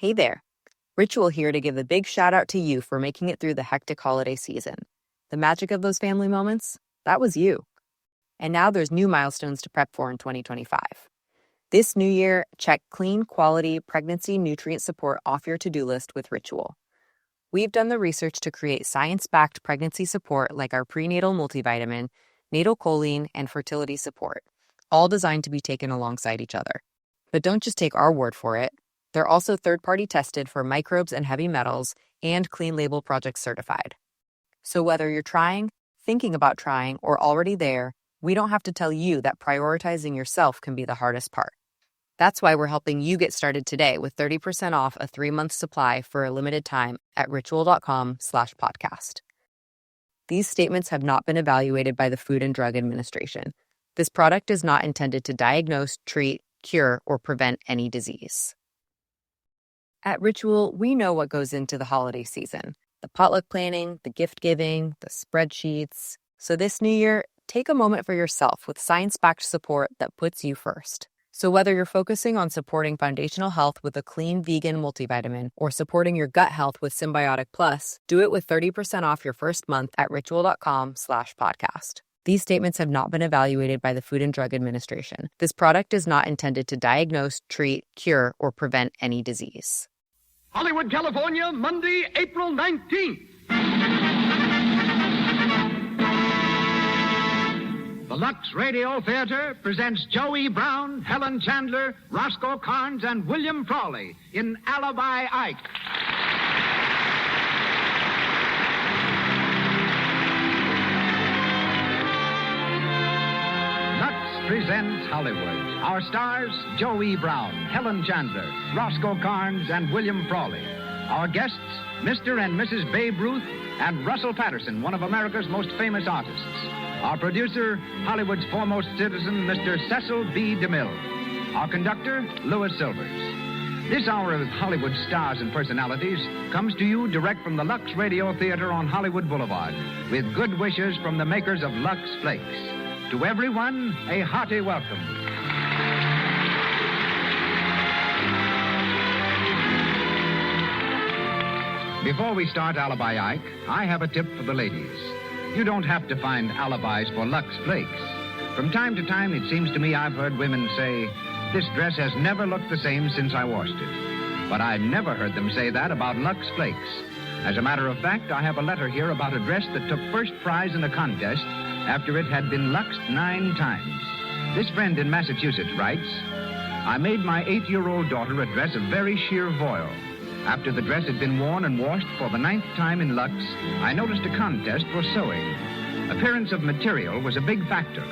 Hey there. Ritual here to give a big shout out to you for making it through the hectic holiday season. The magic of those family moments, that was you. And now there's new milestones to prep for in 2025. This new year, check clean, quality, pregnancy nutrient support off your to-do list with Ritual. We've done the research to create science-backed pregnancy support like our prenatal multivitamin, natal choline, and fertility support, all designed to be taken alongside each other. But don't just take our word for it. They're also third-party tested for microbes and heavy metals and Clean Label Project certified. So whether you're trying, thinking about trying, or already there, we don't have to tell you that prioritizing yourself can be the hardest part. That's why we're helping you get started today with 30% off a 3-month supply for a limited time at ritual.com/podcast. These statements have not been evaluated by the Food and Drug Administration. This product is not intended to diagnose, treat, cure, or prevent any disease. At Ritual, we know what goes into the holiday season. The potluck planning, the gift giving, the spreadsheets. So this new year, take a moment for yourself with science-backed support that puts you first. So whether you're focusing on supporting foundational health with a clean vegan multivitamin or supporting your gut health with Symbiotic Plus, do it with 30% off your first month at ritual.com/podcast. These statements have not been evaluated by the Food and Drug Administration. This product is not intended to diagnose, treat, cure, or prevent any disease. Hollywood, California, Monday, April 19th. The Lux Radio Theater presents Joey Brown, Helen Chandler, Roscoe, Karns, and William Frawley in Alibi Ike. Lux presents Hollywood. Our stars, Joey Brown, Helen Chandler, Roscoe Karns, and William Frawley. Our guests, Mr. and Mrs. Babe Ruth and Russell Patterson, one of America's most famous artists. Our producer, Hollywood's foremost citizen, Mr. Cecil B. DeMille. Our conductor, Louis Silvers. This hour of Hollywood stars and personalities comes to you direct from the Lux Radio Theater on Hollywood Boulevard, with good wishes from the makers of Lux Flakes. To everyone, a hearty welcome. Before we start Alibi Ike, I have a tip for the ladies. You don't have to find alibis for Lux Flakes. From time to time, it seems to me I've heard women say, "This dress has never looked the same since I washed it." But I've never heard them say that about Lux Flakes. As a matter of fact, I have a letter here about a dress that took first prize in a contest after it had been luxed 9 times. This friend in Massachusetts writes, "I made my 8-year-old daughter a dress of very sheer voile. After the dress had been worn and washed for the 9th time in Lux, I noticed a contest for sewing. Appearance of material was a big factor.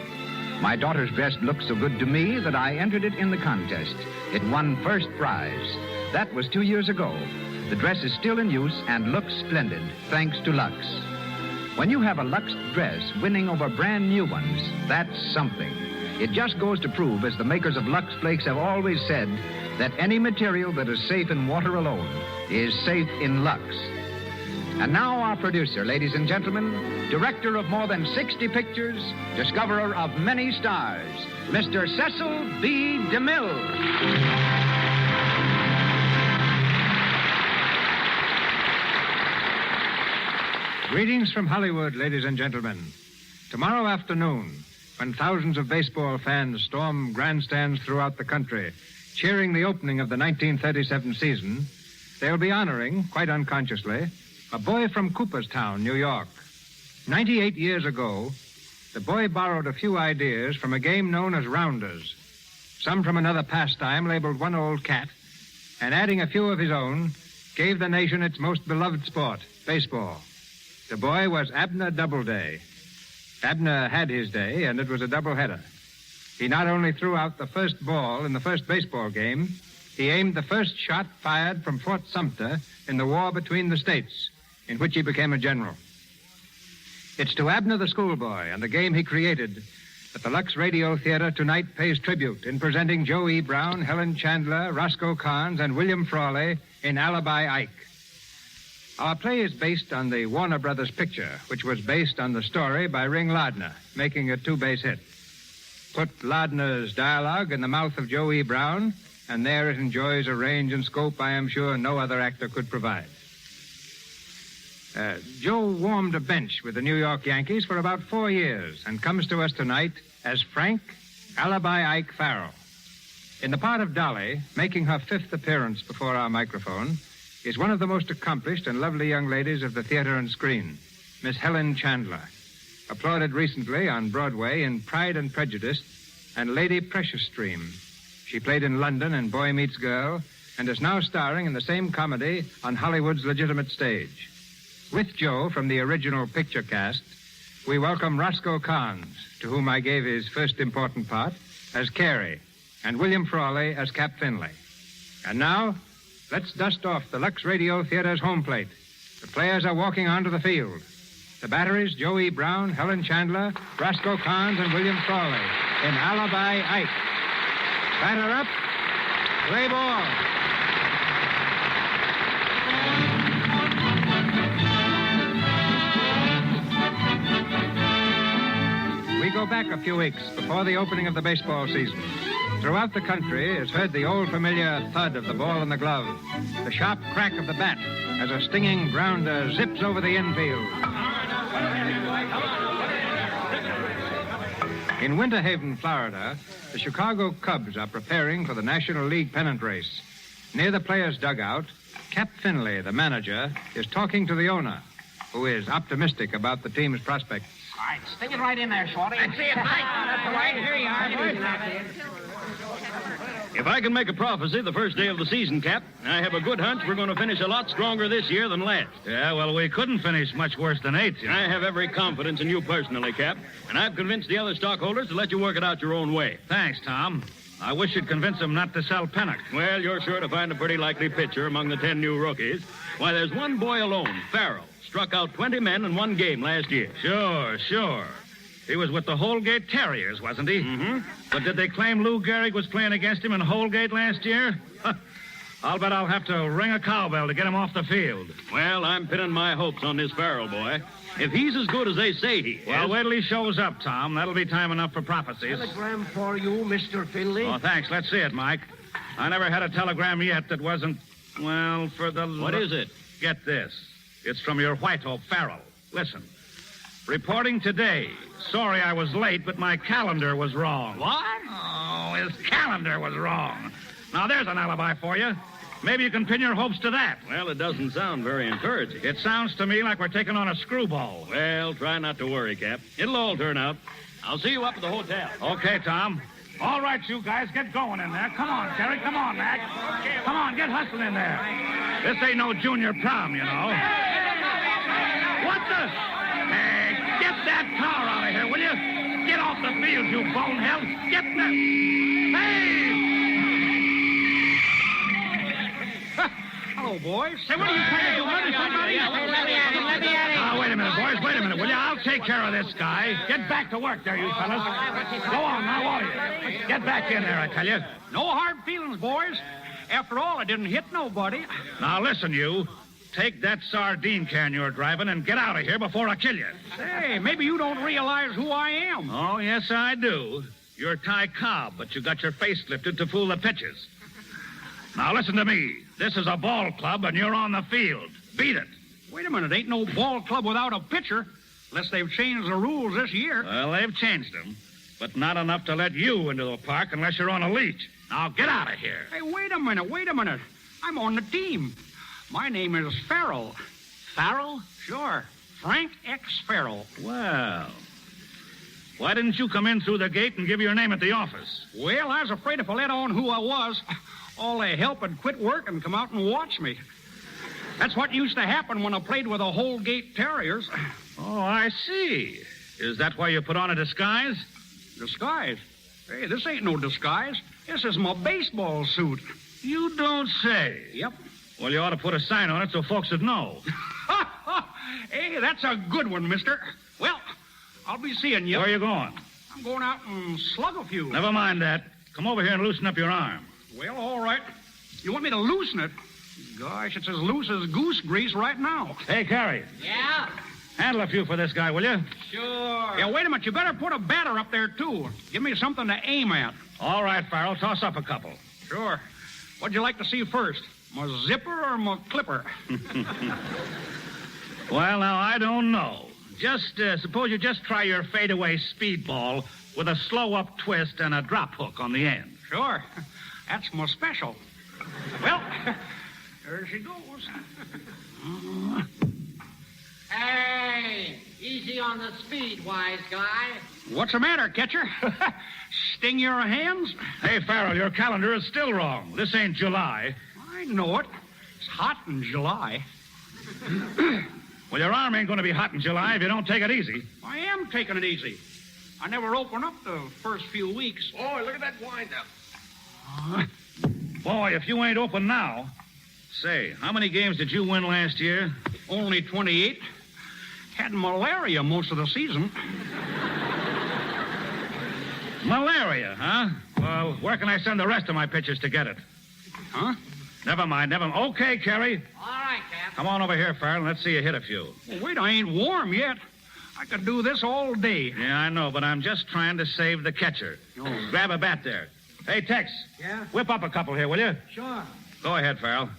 My daughter's dress looked so good to me that I entered it in the contest. It won first prize. That was 2 years ago. The dress is still in use and looks splendid, thanks to Lux. When you have a Lux dress winning over brand new ones, that's something. It just goes to prove, as the makers of Lux Flakes have always said, that any material that is safe in water alone is safe in Lux." And now our producer, ladies and gentlemen, director of more than 60 pictures, discoverer of many stars, Mr. Cecil B. DeMille. Greetings from Hollywood, ladies and gentlemen. Tomorrow afternoon, when thousands of baseball fans storm grandstands throughout the country, cheering the opening of the 1937 season, they'll be honoring, quite unconsciously, a boy from Cooperstown, New York. 98 years ago, the boy borrowed a few ideas from a game known as rounders, some from another pastime labeled one old cat, and adding a few of his own, gave the nation its most beloved sport, baseball. The boy was Abner Doubleday. Abner had his day, and it was a doubleheader. He not only threw out the first ball in the first baseball game, he aimed the first shot fired from Fort Sumter in the war between the states, in which he became a general. It's to Abner the schoolboy and the game he created that the Lux Radio Theater tonight pays tribute in presenting Joey Brown, Helen Chandler, Roscoe Karns, and William Frawley in Alibi Ike. Our play is based on the Warner Brothers picture, which was based on the story by Ring Lardner, making a 2-base hit. Put Lardner's dialogue in the mouth of Joey Brown, and there it enjoys a range and scope I am sure no other actor could provide. Joe warmed a bench with the New York Yankees for about 4 years and comes to us tonight as Frank Alibi Ike Farrell. In the part of Dolly, making her 5th appearance before our microphone, is one of the most accomplished and lovely young ladies of the theater and screen, Miss Helen Chandler, applauded recently on Broadway in Pride and Prejudice and Lady Precious Stream. She played in London in Boy Meets Girl and is now starring in the same comedy on Hollywood's legitimate stage. With Joe from the original picture cast, we welcome Roscoe Karns, to whom I gave his first important part, as Carey, and William Frawley as Cap Finley. And now, let's dust off the Lux Radio Theater's home plate. The players are walking onto the field. The batteries, Joe E. Brown, Helen Chandler, Roscoe Karns, and William Frawley in Alibi Ike. Batter up, play ball. We go back a few weeks before the opening of the baseball season. Throughout the country is heard the old familiar thud of the ball in the glove, the sharp crack of the bat as a stinging grounder zips over the infield. In Winter Haven, Florida, the Chicago Cubs are preparing for the National League pennant race. Near the players' dugout, Cap Finley, the manager, is talking to the owner, who is optimistic about the team's prospects. All right, stick it right in there, Shorty. That's it, Mike. That's all right. Here you are. If I can make a prophecy the first day of the season, Cap, I have a good hunch we're going to finish a lot stronger this year than last. Yeah, well, we couldn't finish much worse than 8th. You know? I have every confidence in you personally, Cap, and I've convinced the other stockholders to let you work it out your own way. Thanks, Tom. I wish you'd convince them not to sell Pennock. Well, you're sure to find a pretty likely pitcher among the 10 new rookies. Why, there's one boy alone, Farrell, struck out 20 men in one game last year. Sure. He was with the Holgate Terriers, wasn't he? Mm-hmm. But did they claim Lou Gehrig was playing against him in Holgate last year? I'll bet I'll have to ring a cowbell to get him off the field. Well, I'm pinning my hopes on this Farrell boy. If he's as good as they say he is... Well, wait till he shows up, Tom. That'll be time enough for prophecies. Telegram for you, Mr. Finley. Oh, thanks. Let's see it, Mike. I never had a telegram yet that wasn't, well, for the... What is it? Get this. It's from your white hope, Farrell. Listen. Reporting today. Sorry I was late, but my calendar was wrong. What? Oh, his calendar was wrong. Now, there's an alibi for you. Maybe you can pin your hopes to that. Well, it doesn't sound very encouraging. It sounds to me like we're taking on a screwball. Well, try not to worry, Cap. It'll all turn out. I'll see you up at the hotel. Okay, Tom. All right, you guys, get going in there. Come on, Terry. Come on, Mac. Come on, get hustling in there. This ain't no junior prom, you know. What the? Hey, get that car out of here, will you? Get off the field, you bonehead. Get that. Hey! Hello, boys. Say, what are you trying to do? Murder somebody? Let me at him. Now, wait a minute, boys. Wait a minute, will you? I'll take care of this guy. Get back to work there, you fellas. Go on, now, all of you. Get back in there, I tell you. No hard feelings, boys. After all, I didn't hit nobody. Now, listen, you. Take that sardine can you're driving and get out of here before I kill you. Say, maybe you don't realize who I am. Oh, yes, I do. You're Ty Cobb, but you got your face lifted to fool the pitchers. Now, listen to me. This is a ball club, and you're on the field. Beat it. Wait a minute. Ain't no ball club without a pitcher, unless they've changed the rules this year. Well, they've changed them, but not enough to let you into the park unless you're on a leash. Now, get out of here. Hey, wait a minute. I'm on the team. My name is Farrell. Farrell? Sure. Frank X. Farrell. Well, why didn't you come in through the gate and give your name at the office? Well, I was afraid if I let on who I was, all the help would quit work and come out and watch me. That's what used to happen when I played with the Holgate Terriers. Oh, I see. Is that why you put on a disguise? Disguise? Hey, this ain't no disguise. This is my baseball suit. You don't say. Yep. Well, you ought to put a sign on it so folks would know. Hey, that's a good one, mister. Well, I'll be seeing you. Where are you going? I'm going out and slug a few. Never mind that. Come over here and loosen up your arm. Well, all right. You want me to loosen it? Gosh, it's as loose as goose grease right now. Hey, Carrie. Yeah? Handle a few for this guy, will you? Sure. Yeah, wait a minute. You better put a batter up there, too. Give me something to aim at. All right, Farrell. Toss up a couple. Sure. What'd you like to see first? My zipper or my clipper? Well, now, I don't know. Just suppose you just try your fadeaway speedball with a slow-up twist and a drop hook on the end. Sure. That's my special. Well, there she goes. Hey, easy on the speed, wise guy. What's the matter, catcher? Sting your hands? Hey, Farrell, your calendar is still wrong. This ain't July. I know it. It's hot in July. Well, your arm ain't going to be hot in July if you don't take it easy. I am taking it easy. I never open up the first few weeks. Boy, look at that wind-up. Boy, if you ain't open now. Say, how many games did you win last year? Only 28. Had malaria most of the season. Malaria, huh? Well, where can I send the rest of my pitchers to get it? Huh? Never mind. Okay, Kerry. All right, Cap. Come on over here, Farrell, and let's see you hit a few. Well, wait, I ain't warm yet. I could do this all day. Yeah, I know, but I'm just trying to save the catcher. Oh. Grab a bat there. Hey, Tex. Yeah? Whip up a couple here, will you? Sure. Go ahead, Farrell.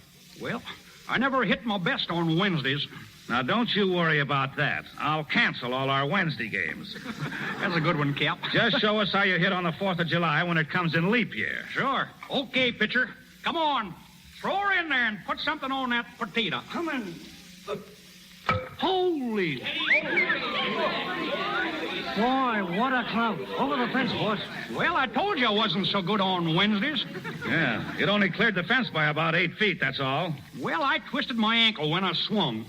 Well, I never hit my best on Wednesdays. Now, don't you worry about that. I'll cancel all our Wednesday games. That's a good one, Cap. Just show us how you hit on the 4th of July when it comes in leap year. Sure. Okay, pitcher. Come on. Throw her in there and put something on that potato. Come in. Holy. Boy, what a clout. Over the fence, boss. Well, I told you I wasn't so good on Wednesdays. Yeah, it only cleared the fence by about 8 feet, that's all. Well, I twisted my ankle when I swung.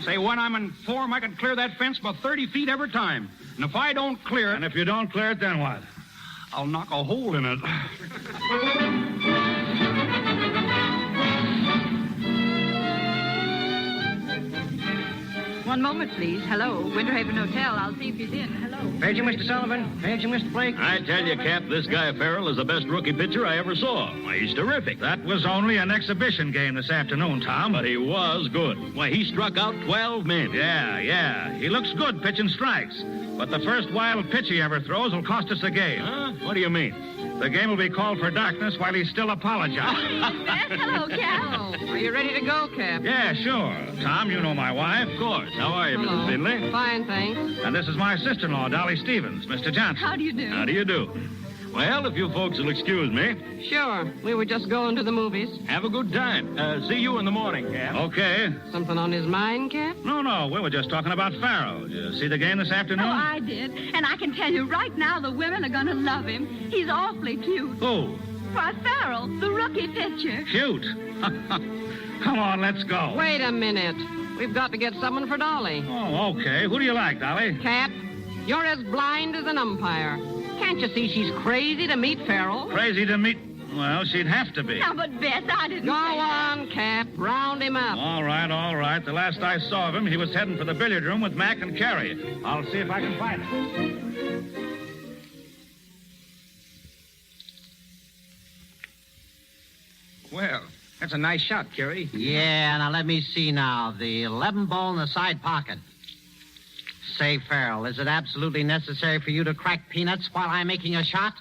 Say, when I'm in form, I can clear that fence by 30 feet every time. And if I don't clear it... And if you don't clear it, then what? I'll knock a hole in it. One moment, please. Hello, Winterhaven Hotel. I'll see if he's in. Hello. Paging, Mr. Sullivan. Paging, Mr. Blake. I tell you, Cap, this guy Farrell is the best rookie pitcher I ever saw. Why, he's terrific. That was only an exhibition game this afternoon, Tom. But he was good. Why, he struck out 12 men. Yeah. He looks good pitching strikes. But the first wild pitch he ever throws will cost us the game. Huh? What do you mean? The game will be called for darkness while he's still apologizing. Hello, Cap. Are you ready to go, Cap? Yeah, sure. Tom, you know my wife. Of course. How are you, Mrs. Finley? Fine, thanks. And this is my sister-in-law, Dolly Stevens, Mr. Johnson. How do you do? How do you do? Well, if you folks will excuse me. Sure. We were just going to the movies. Have a good time. See you in the morning, Cap. Okay. Something on his mind, Cap? No. We were just talking about Farrell. Did you see the game this afternoon? Oh, I did. And I can tell you right now the women are going to love him. He's awfully cute. Who? Why, Farrell, the rookie pitcher. Cute. Come on, let's go. Wait a minute. We've got to get someone for Dolly. Oh, okay. Who do you like, Dolly? Cap, you're as blind as an umpire. Can't you see she's crazy to meet Farrell? Crazy to meet... Well, she'd have to be. Now, but Bess, I didn't Go say that. on, Cap. Round him up. All right. The last I saw of him, he was heading for the billiard room with Mac and Carrie. I'll see if I can find him. Well, that's a nice shot, Kerry. Yeah, now let me see now. The 11 ball in the side pocket. Say, Farrell, is it absolutely necessary for you to crack peanuts while I'm making a shot?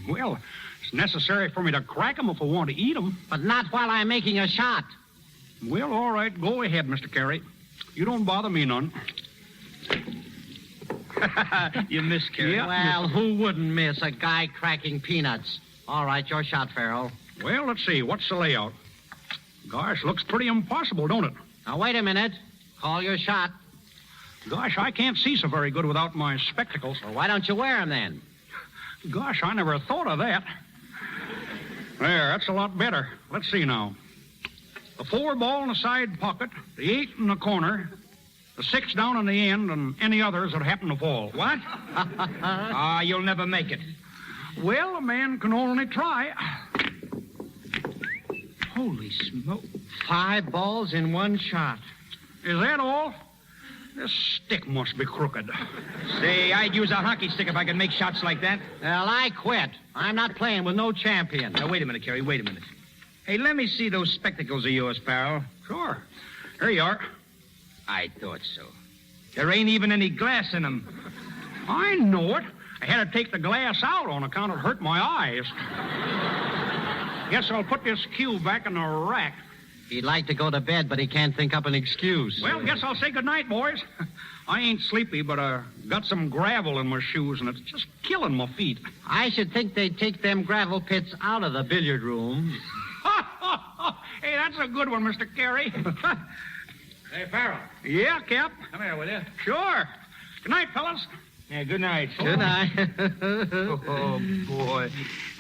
Well, it's necessary for me to crack them if I want to eat them. But not while I'm making a shot. Well, all right. Go ahead, Mr. Carey. You don't bother me none. You missed, Kerry. Yeah. Well, who wouldn't miss a guy cracking peanuts? All right, your shot, Farrell. Well, let's see. What's the layout? Gosh, looks pretty impossible, don't it? Now, wait a minute. Call your shot. Gosh, I can't see so very good without my spectacles. Well, why don't you wear them then? Gosh, I never thought of that. There, that's a lot better. Let's see now. The 4 ball in the side pocket, the 8 in the corner, the 6 down on the end, and any others that happen to fall. What? You'll never make it. Well, a man can only try. Holy smoke. 5 balls in one shot. Is that all? This stick must be crooked. Say, I'd use a hockey stick if I could make shots like that. Well, I quit. I'm not playing with no champion. Now, wait a minute, Kerry. Wait a minute. Hey, let me see those spectacles of yours, Farrell. Sure. Here you are. I thought so. There ain't even any glass in them. I know it. I had to take the glass out on account it hurt my eyes. Guess I'll put this cue back in the rack. He'd like to go to bed, but he can't think up an excuse. Well, guess I'll say goodnight, boys. I ain't sleepy, but got some gravel in my shoes, and it's just killing my feet. I should think they'd take them gravel pits out of the billiard room. Hey, that's a good one, Mr. Carey. Hey, Farrell. Yeah, Cap? Come here, will you? Sure. Good night, fellas. Yeah, good night. Good night. Oh, boy.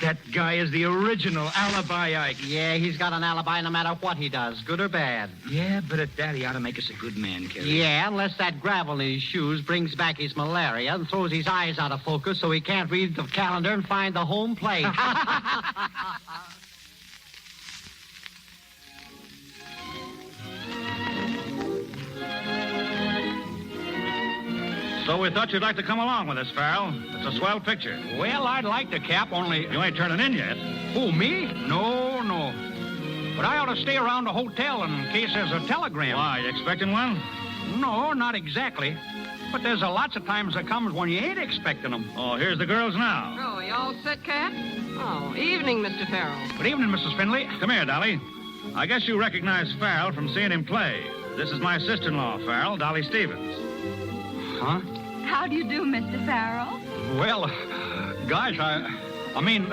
That guy is the original Alibi Ike. Yeah, he's got an alibi no matter what he does, good or bad. Yeah, but at that, he ought to make us a good man, Carey. Yeah, unless that gravel in his shoes brings back his malaria and throws his eyes out of focus so he can't read the calendar and find the home plate. So we thought you'd like to come along with us, Farrell. It's a swell picture. Well, I'd like to, Cap, only... You ain't turning in yet. Who, me? No. But I ought to stay around the hotel in case there's a telegram. Why, you expecting one? No, not exactly. But there's lots of times that comes when you ain't expecting them. Oh, here's the girls now. Oh, you all set, Cap? Oh, evening, Mr. Farrell. Good evening, Mrs. Findlay. Come here, Dolly. I guess you recognize Farrell from seeing him play. This is my sister-in-law, Farrell, Dolly Stevens. Huh? How do you do, Mr. Farrell? Well, gosh, I mean,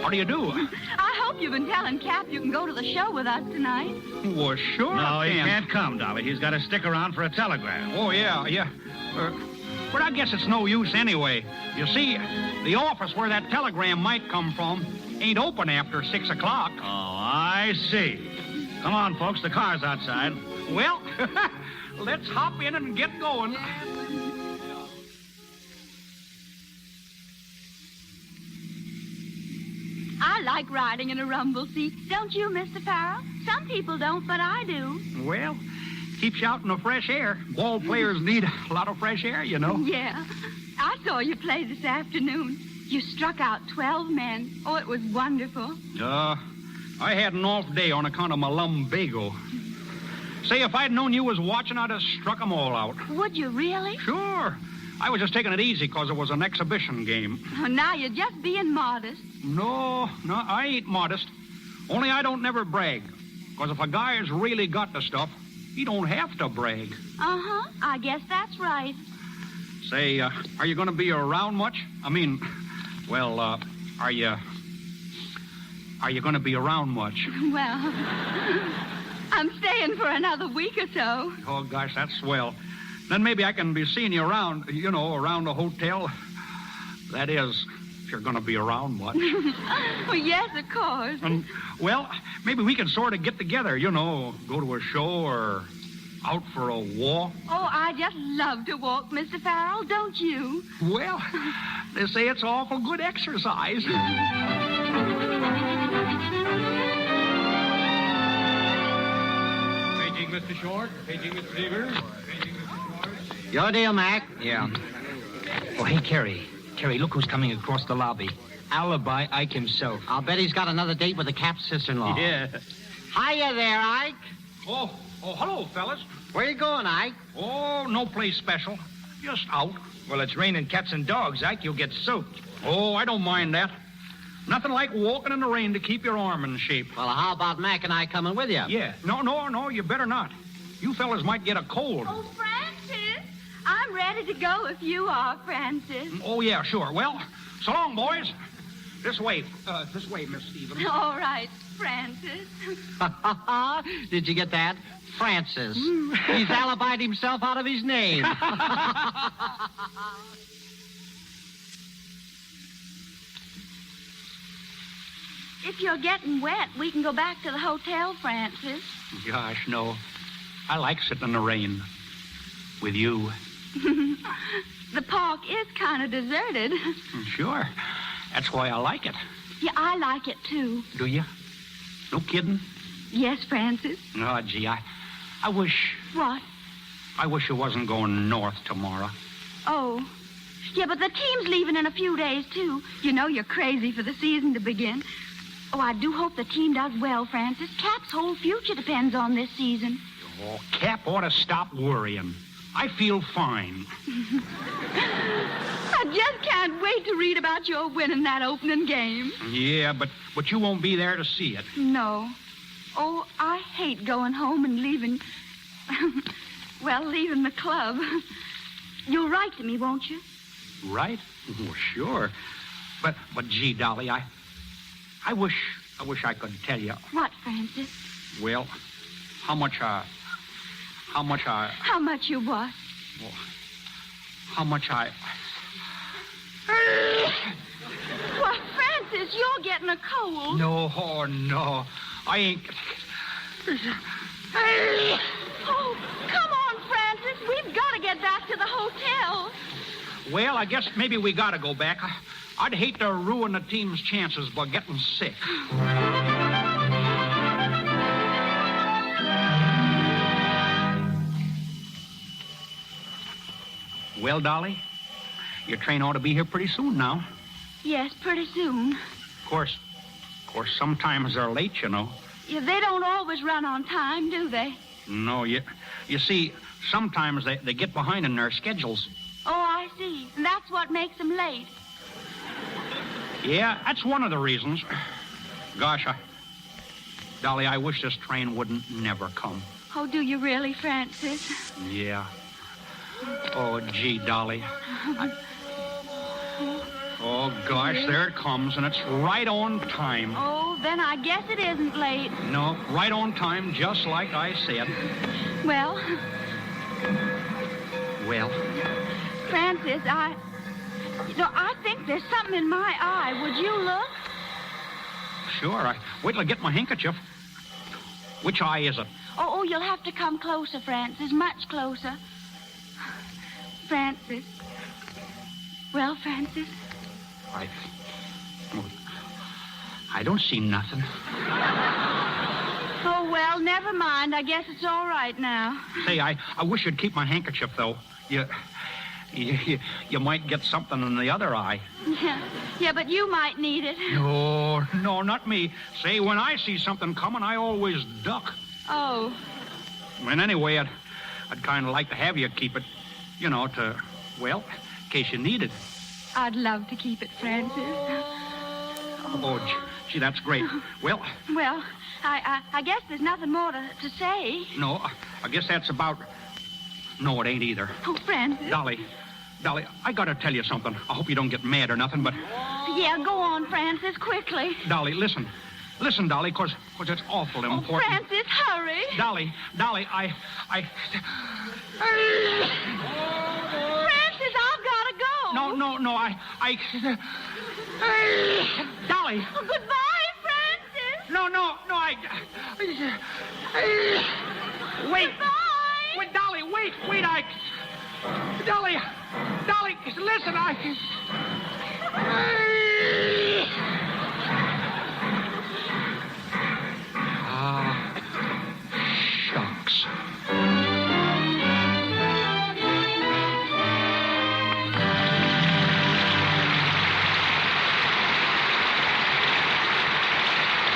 how do you do? I hope you've been telling Cap you can go to the show with us tonight. Well, sure No, I he can. can't come, Dolly. He's got to stick around for a telegram. Oh, yeah. But I guess it's no use anyway. You see, the office where that telegram might come from ain't open after 6 o'clock. Oh, I see. Come on, folks. The car's outside. Well, let's hop in and get going. I like riding in a rumble seat. Don't you, Mr. Farrell? Some people don't, but I do. Well, keeps you out in the fresh air. Ball players need a lot of fresh air, you know. Yeah. I saw you play this afternoon. You struck out 12 men. Oh, it was wonderful. I had an off day on account of my lumbago. Say, if I'd known you was watching, I'd have struck them all out. Would you really? Sure. I was just taking it easy because it was an exhibition game. Oh, now you're just being modest. No, I ain't modest. Only I don't never brag. Because if a guy's really got the stuff, he don't have to brag. Uh-huh. I guess that's right. Say, are you going to be around much? I mean, well, are you going to be around much? Well, I'm staying for another week or so. Oh, gosh, that's swell. Then maybe I can be seeing you around, around the hotel. That is, if you're going to be around much. Well, yes, of course. Well, maybe we can sort of get together, go to a show or out for a walk. Oh, I just love to walk, Mr. Farrell, don't you? Well, they say it's awful good exercise. Paging Mr. Short, paging Mr. Devers. Your deal, Mac. Yeah. Oh, hey, Carey. Carey, look who's coming across the lobby. Alibi Ike himself. I'll bet he's got another date with the Cap's sister-in-law. Yeah. Hiya there, Ike. Oh, hello, fellas. Where you going, Ike? Oh, no place special. Just out. Well, it's raining cats and dogs, Ike. You'll get soaked. Oh, I don't mind that. Nothing like walking in the rain to keep your arm in shape. Well, how about Mac and I coming with you? Yeah. No, you better not. You fellas might get a cold. Oh, Francis, I'm ready to go if you are, Francis. Oh, yeah, sure. Well, so long, boys. This way, Miss Stevens. All right, Francis. Did you get that? Francis. He's alibied himself out of his name. If you're getting wet, we can go back to the hotel, Francis. Gosh, no. I like sitting in the rain with you. The park is kind of deserted. Sure. That's why I like it. Yeah, I like it, too. Do you? No kidding? Yes, Francis. Oh, gee, I wish... What? I wish you wasn't going north tomorrow. Oh. Yeah, but the team's leaving in a few days, too. You know you're crazy for the season to begin. Oh, I do hope the team does well, Francis. Cap's whole future depends on this season. Oh, Cap ought to stop worrying. I feel fine. I just can't wait to read about your winning that opening game. Yeah, but you won't be there to see it. No. Oh, I hate going home and leaving... leaving the club. You'll write to me, won't you? Right? Oh, sure. But gee, Dolly, I wish I could tell you. What, Francis? Well, how much How much you what? Well, how much I... Well, Francis, you're getting a cold. No, no. I ain't... Oh, come on, Francis. We've got to get back to the hotel. Well, I guess maybe we got to go back. I'd hate to ruin the team's chances by getting sick. Well, Dolly, your train ought to be here pretty soon now. Yes, pretty soon. Of course, sometimes they're late, you know. Yeah, they don't always run on time, do they? No, you see, sometimes they get behind in their schedules. Oh, I see. And that's what makes them late. Yeah, that's one of the reasons. Gosh, Dolly, I wish this train wouldn't never come. Oh, do you really, Francis? Yeah. Oh, gee, Dolly. Oh, gosh, there it comes, and it's right on time. Oh, then I guess it isn't late. No, right on time, just like I said. Well? Well? Francis, I think there's something in my eye. Would you look? Sure. Wait till I get my handkerchief. Which eye is it? Oh, you'll have to come closer, Francis, much closer. Francis. Well, Francis? I don't see nothing. Oh, well, never mind. I guess it's all right now. Say, I wish you'd keep my handkerchief, though. You might get something in the other eye. Yeah, but you might need it. No, not me. Say, when I see something coming, I always duck. Oh. And anyway, I'd kind of like to have you keep it, in case you need it. I'd love to keep it, Francis. Oh, gee, that's great. Well, I guess there's nothing more to say. No, I guess that's about... No, it ain't either. Oh, Francis. Dolly, I gotta tell you something. I hope you don't get mad or nothing, but... Yeah, go on, Francis, quickly. Dolly, listen. Listen, Dolly, because it's awful important. Oh, Francis, hurry. Dolly, I... Francis, I've gotta go. No, I... Dolly. Oh, goodbye, Francis. No, I... Wait. Goodbye. Wait, Dolly, wait, I... Dolly, listen, shucks.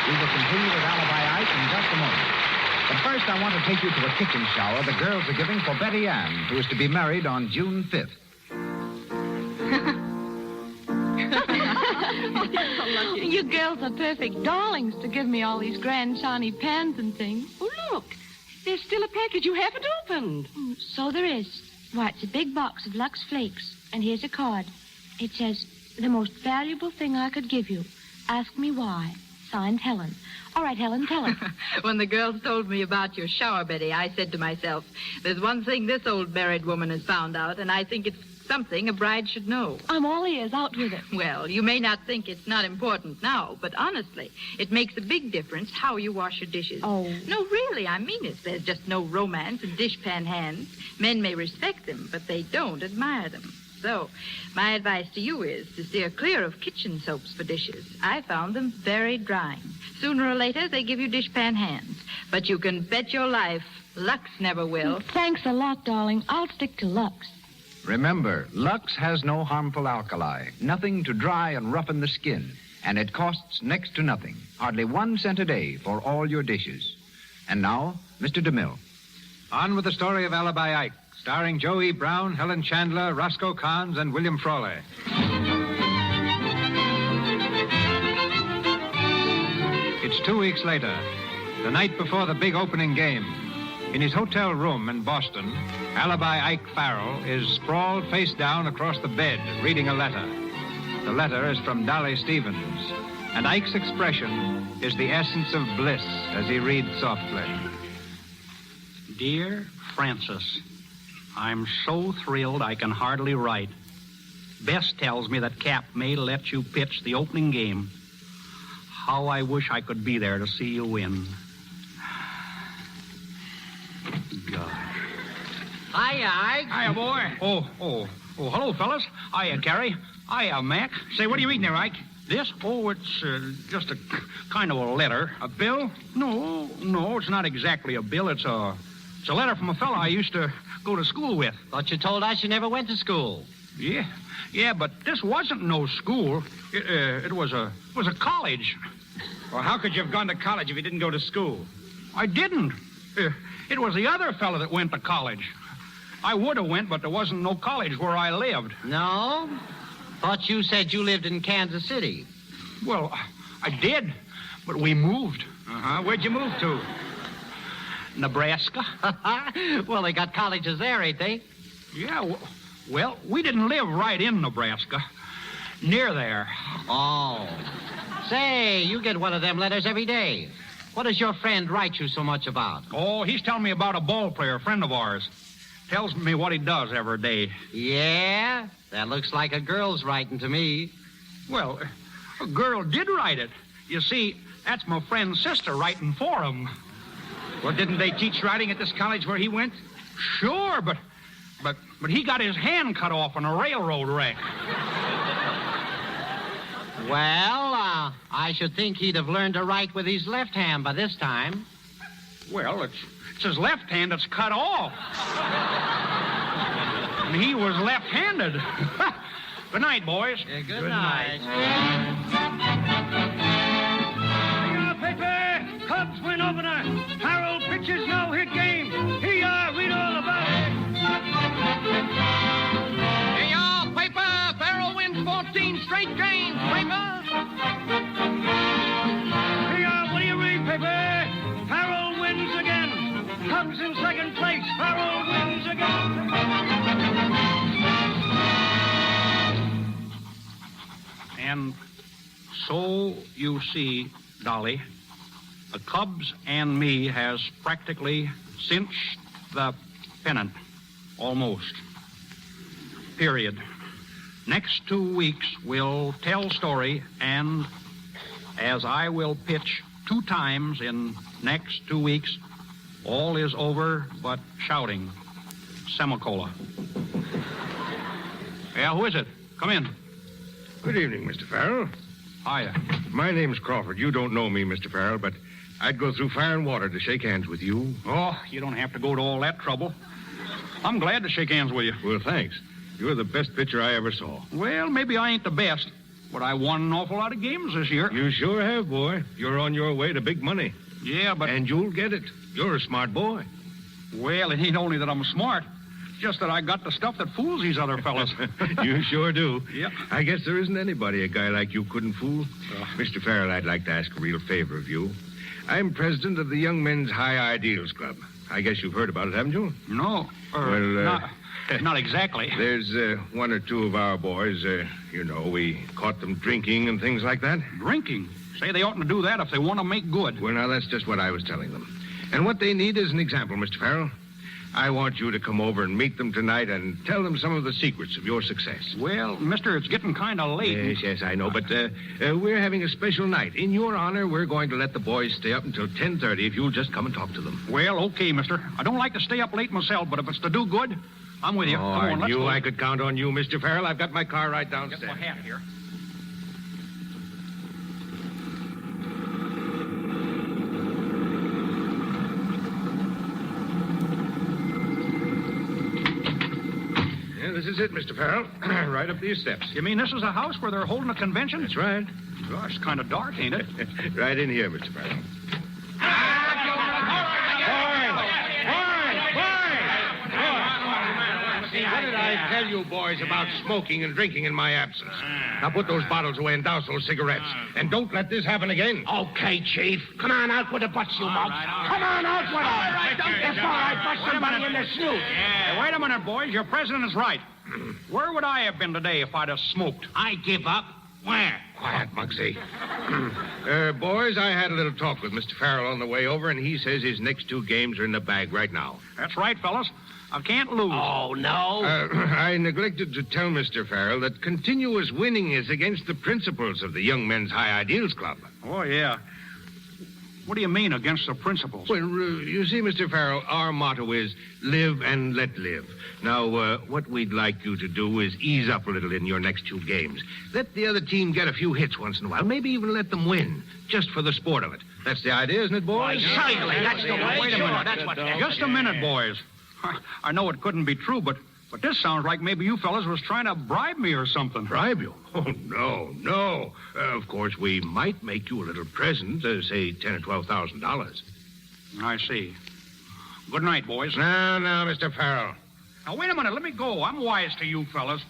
We will continue with Alibi Ike in just a moment. But first, I want to take you to a kitchen shower the girls are giving for Betty Ann, who is to be married on June 5th. You girls are perfect darlings to give me all these grand shiny pans and things. Oh, look. There's still a package you haven't opened. So there is. Why, it's a big box of Lux Flakes. And here's a card. It says, the most valuable thing I could give you. Ask me why. Signed, Helen. All right, Helen, tell her. When the girls told me about your shower, Betty, I said to myself, there's one thing this old married woman has found out, and I think it's something a bride should know. I'm all ears. Out with it. Well, you may not think it's not important now, but honestly, it makes a big difference how you wash your dishes. Oh. No, really, I mean it. There's just no romance in dishpan hands. Men may respect them, but they don't admire them. So, my advice to you is to steer clear of kitchen soaps for dishes. I found them very drying. Sooner or later, they give you dishpan hands. But you can bet your life, Lux never will. Thanks a lot, darling. I'll stick to Lux. Remember, Lux has no harmful alkali, nothing to dry and roughen the skin, and it costs next to nothing, hardly 1 cent a day for all your dishes. And now, Mr. DeMille. On with the story of Alibi Ike, starring Joe E. Brown, Helen Chandler, Roscoe Karns, and William Frawley. It's 2 weeks later, the night before the big opening game. In his hotel room in Boston, Alibi Ike Farrell is sprawled face down across the bed, reading a letter. The letter is from Dolly Stevens, and Ike's expression is the essence of bliss as he reads softly. Dear Francis, I'm so thrilled I can hardly write. Bess tells me that Cap may let you pitch the opening game. How I wish I could be there to see you win. God. Hiya, Ike. Hiya, boy. Oh, hello, fellas. Hiya, Carrie. Hiya, Mac. Say, what are you reading there, Ike? This? Oh, it's just a kind of a letter. A bill? No, it's not exactly a bill. It's a letter from a fella I used to go to school with. Thought you told us you never went to school. Yeah, but this wasn't no school. It was a college. Well, how could you have gone to college if you didn't go to school? I didn't. It was the other fella that went to college. I would have went, but there wasn't no college where I lived. No? Thought you said you lived in Kansas City. Well, I did, but we moved. Uh-huh. Where'd you move to? Nebraska. Well, they got colleges there, ain't they? Yeah, well, we didn't live right in Nebraska. Near there. Oh. Say, you get one of them letters every day. What does your friend write you so much about? Oh, he's telling me about a ball player, a friend of ours. Tells me what he does every day. Yeah? That looks like a girl's writing to me. Well, a girl did write it. You see, that's my friend's sister writing for him. Well, didn't they teach writing at this college where he went? Sure, but he got his hand cut off in a railroad wreck. Well, I should think he'd have learned to write with his left hand by this time. Well, it's his left hand that's cut off. And he was left-handed. Good night, boys. Yeah, good night. Paper! Cubs win opener. Farrell pitches no-hit game. Here you are. Read all about it. Hey, y'all, paper! Farrell wins 14 straight games, paper! Here you are. What do you read, paper? Farrell wins again. Cubs in second place. Farrell wins again. And so you see, Dolly, the Cubs and me has practically cinched the pennant. Almost. Period. Next 2 weeks, we'll tell story, and as I will pitch 2 times in next 2 weeks, all is over but shouting. Semicola. Yeah, who is it? Come in. Good evening, Mr. Farrell. Hiya. My name's Crawford. You don't know me, Mr. Farrell, but I'd go through fire and water to shake hands with you. Oh, you don't have to go to all that trouble. I'm glad to shake hands with you. Well, thanks. You're the best pitcher I ever saw. Well, maybe I ain't the best, but I won an awful lot of games this year. You sure have, boy. You're on your way to big money. Yeah, but... And you'll get it. You're a smart boy. Well, it ain't only that I'm smart. Just that I got the stuff that fools these other fellas. You sure do. Yep. I guess there isn't anybody a guy like you couldn't fool. Mr. Farrell, I'd like to ask a real favor of you. I'm president of the Young Men's High Ideals Club. I guess you've heard about it, haven't you? No. Not exactly. There's 1 or 2 of our boys, we caught them drinking and things like that. Drinking? Say they oughtn't to do that if they want to make good. Well, now, that's just what I was telling them. And what they need is an example, Mr. Farrell. I want you to come over and meet them tonight and tell them some of the secrets of your success. Well, mister, it's getting kind of late. Yes, I know, but we're having a special night. In your honor, we're going to let the boys stay up until 10:30 if you'll just come and talk to them. Well, okay, mister. I don't like to stay up late myself, but if it's to do good, I'm with you. Oh, Come on, I knew I could count on you, Mr. Farrell. I've got my car right downstairs. Get my hat here. This is it, Mr. Farrell. Right up these steps. You mean this is a house where they're holding a convention? That's right. Gosh, it's kind of dark, ain't it? Right in here, Mr. Farrell. I tell you boys about smoking and drinking in my absence? Now put those bottles away and douse those cigarettes. And don't let this happen again. Okay, Chief. Come on out with the butts, you mug. Come on out with them. It's all right. Bust somebody in the snoot. Hey, wait a minute, boys. Your president is right. Where would I have been today if I'd have smoked? I give up. Where? Quiet, Muggsy. Boys, I had a little talk with Mr. Farrell on the way over, and he says his next 2 games are in the bag right now. That's right, fellas. I can't lose. Oh, no? I neglected to tell Mr. Farrell that continuous winning is against the principles of the Young Men's High Ideals Club. Oh, yeah. What do you mean, against the principles? Well, you see, Mr. Farrell, our motto is live and let live. Now, what we'd like you to do is ease up a little in your next 2 games. Let the other team get a few hits once in a while. Maybe even let them win, just for the sport of it. That's the idea, isn't it, boys? Certainly, that's the way. Wait a minute. That's what. Just a minute, boys. I know it couldn't be true, but this sounds like maybe you fellas was trying to bribe me or something. Bribe you? Oh, no. Of course, we might make you a little present, say $10,000 or $12,000. I see. Good night, boys. Now, Mr. Farrell. Now, wait a minute. Let me go. I'm wise to you fellas.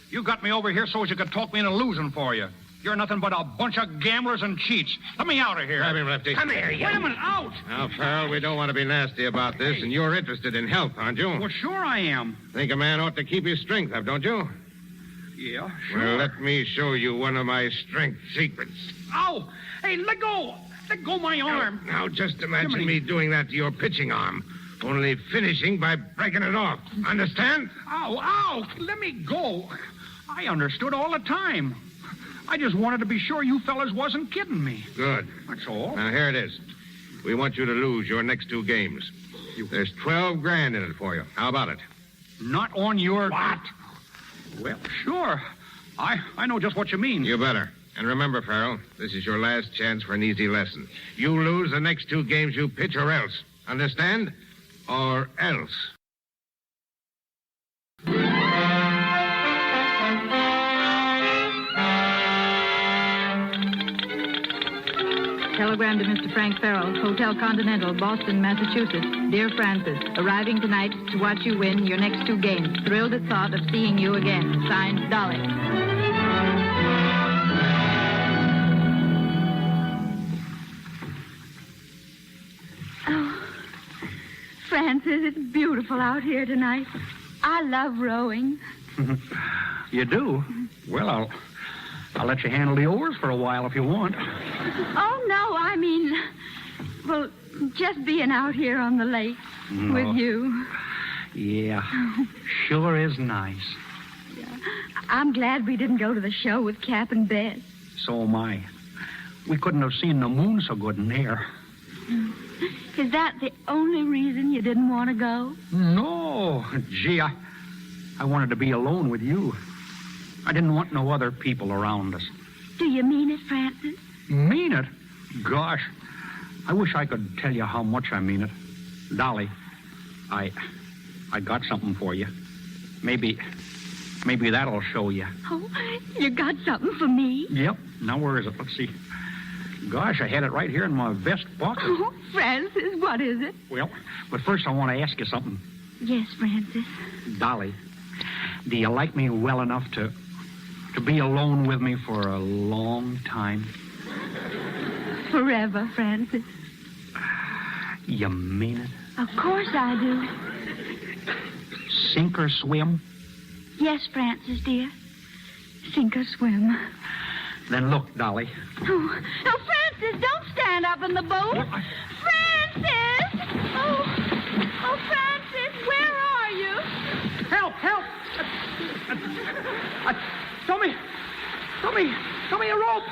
You got me over here so as you could talk me into losing for you. You're nothing but a bunch of gamblers and cheats. Let me out of here. Grab him, Lefty. Come here, you. Wait a minute. Out. Now, Farrell, we don't want to be nasty about this, and you're interested in health, aren't you? Well, sure I am. Think a man ought to keep his strength up, don't you? Yeah, sure. Well, let me show you one of my strength secrets. Ow! Hey, let go! Let go my arm. Now just imagine me doing that to your pitching arm, only finishing by breaking it off. Understand? Ow! Let me go. I understood all the time. I just wanted to be sure you fellas wasn't kidding me. Good. That's all. Now, here it is. We want you to lose your next 2 games. There's $12,000 in it for you. How about it? Not on your... What? Well, sure. I know just what you mean. You better. And remember, Farrell, this is your last chance for an easy lesson. You lose the next 2 games you pitch or else. Understand? Or else. Telegram to Mr. Frank Farrell, Hotel Continental, Boston, Massachusetts. Dear Francis, arriving tonight to watch you win your next 2 games. Thrilled at thought of seeing you again. Signed, Dolly. Oh, Francis, it's beautiful out here tonight. I love rowing. You do? Well, I'll let you handle the oars for a while if you want. Oh, no, I mean, well, just being out here on the lake with you. Yeah, sure is nice. Yeah. I'm glad we didn't go to the show with Cap and Bess. So am I. We couldn't have seen the moon so good in there. Is that the only reason you didn't want to go? No. Gee, I wanted to be alone with you. I didn't want no other people around us. Do you mean it, Francis? Mean it? Gosh, I wish I could tell you how much I mean it. Dolly, I got something for you. Maybe that'll show you. Oh, you got something for me? Yep. Now, where is it? Let's see. Gosh, I had it right here in my vest pocket. Oh, Francis, what is it? Well, but first I want to ask you something. Yes, Francis. Dolly, do you like me well enough to be alone with me for a long time? Forever, Francis. You mean it? Of course I do. Sink or swim? Yes, Francis, dear. Sink or swim. Then look, Dolly. Oh, Francis, don't stand up in the boat. Francis! Oh, Francis, where are you? Help! Throw me a rope.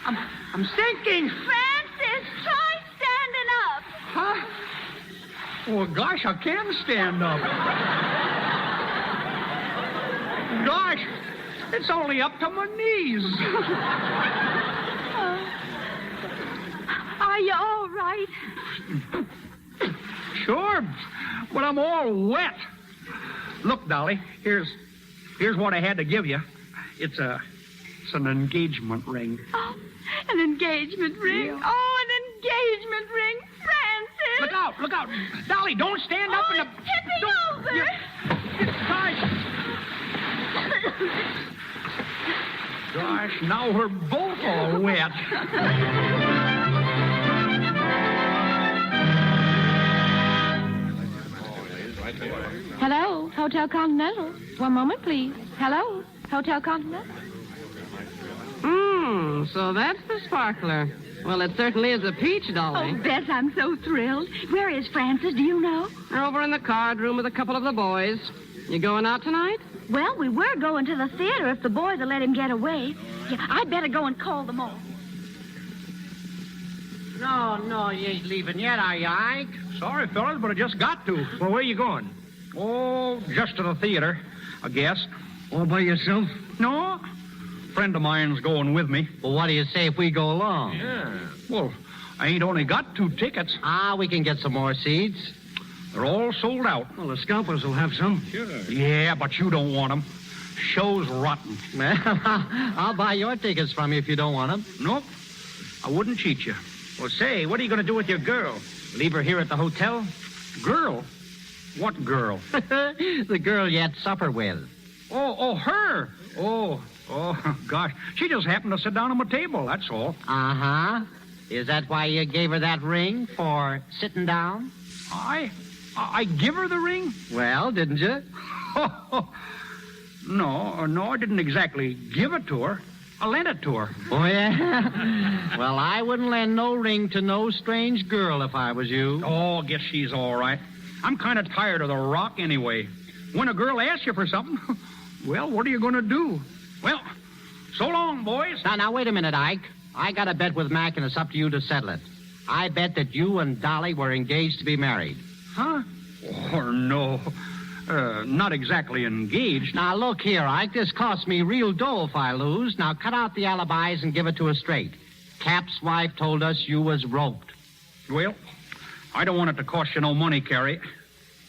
I'm sinking. Francis, try standing up. Huh? Oh, gosh, I can stand up. Gosh, it's only up to my knees. Are you all right? Sure, but I'm all wet. Look, Dolly, here's what I had to give you. It's an engagement ring. Oh, an engagement ring? Yeah. Oh, an engagement ring, Francis! Look out! Dolly, don't stand up in the... It's tipping over! It's tight. Gosh, now we're both all wet. Hello, Hotel Continental. One moment, please. Hello, Hotel Continental. So that's the sparkler. Well, it certainly is a peach, Dolly. Oh, Bess, I'm so thrilled. Where is Francis, do you know? They're over in the card room with a couple of the boys. You going out tonight? Well, we were going to the theater if the boys will let him get away. Yeah, I'd better go and call them all. No, you ain't leaving yet, are you, Ike? Sorry, fellas, but I just got to. Well, where you going? Oh, just to the theater, I guess. All by yourself? No, friend of mine's going with me. Well, what do you say if we go along? Yeah. Well, I ain't only got 2 tickets. We can get some more seats. They're all sold out. Well, the scalpers will have some. Sure. Yeah, but you don't want them. Show's rotten. Well, I'll buy your tickets from you if you don't want them. Nope. I wouldn't cheat you. Well, say, what are you going to do with your girl? Leave her here at the hotel? Girl? What girl? The girl you had supper with. Oh, her. Oh, gosh. She just happened to sit down on my table, that's all. Uh-huh. Is that why you gave her that ring, for sitting down? I give her the ring? Well, didn't you? No, I didn't exactly give it to her. I lent it to her. Oh, yeah? Well, I wouldn't lend no ring to no strange girl if I was you. Oh, I guess she's all right. I'm kind of tired of the rock anyway. When a girl asks you for something, well, what are you going to do? Well, so long, boys. Now, wait a minute, Ike. I got a bet with Mac, and it's up to you to settle it. I bet that you and Dolly were engaged to be married. Huh? Oh, no. Not exactly engaged. Now, look here, Ike. This costs me real dough if I lose. Now, cut out the alibis and give it to us straight. Cap's wife told us you was roped. Well, I don't want it to cost you no money, Carrie.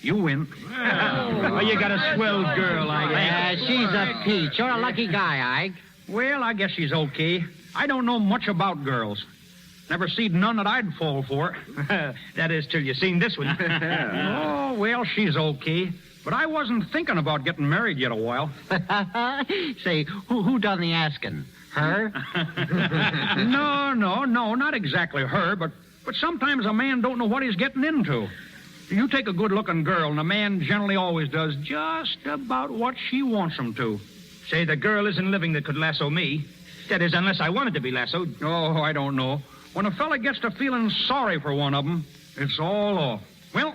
You win. Oh, you got a swell girl, Ike. Yeah, she's a peach. You're a lucky guy, Ike. Well, I guess she's okay. I don't know much about girls. Never seen none that I'd fall for. That is till you seen this one. Oh, well, she's okay. But I wasn't thinking about getting married yet a while. Say, who done the asking? Her? No, not exactly her, but sometimes a man don't know what he's getting into. You take a good-looking girl, and a man generally always does just about what she wants him to. Say, the girl isn't living that could lasso me. That is, unless I wanted to be lassoed. Oh, I don't know. When a fella gets to feeling sorry for one of them, it's all off. Well,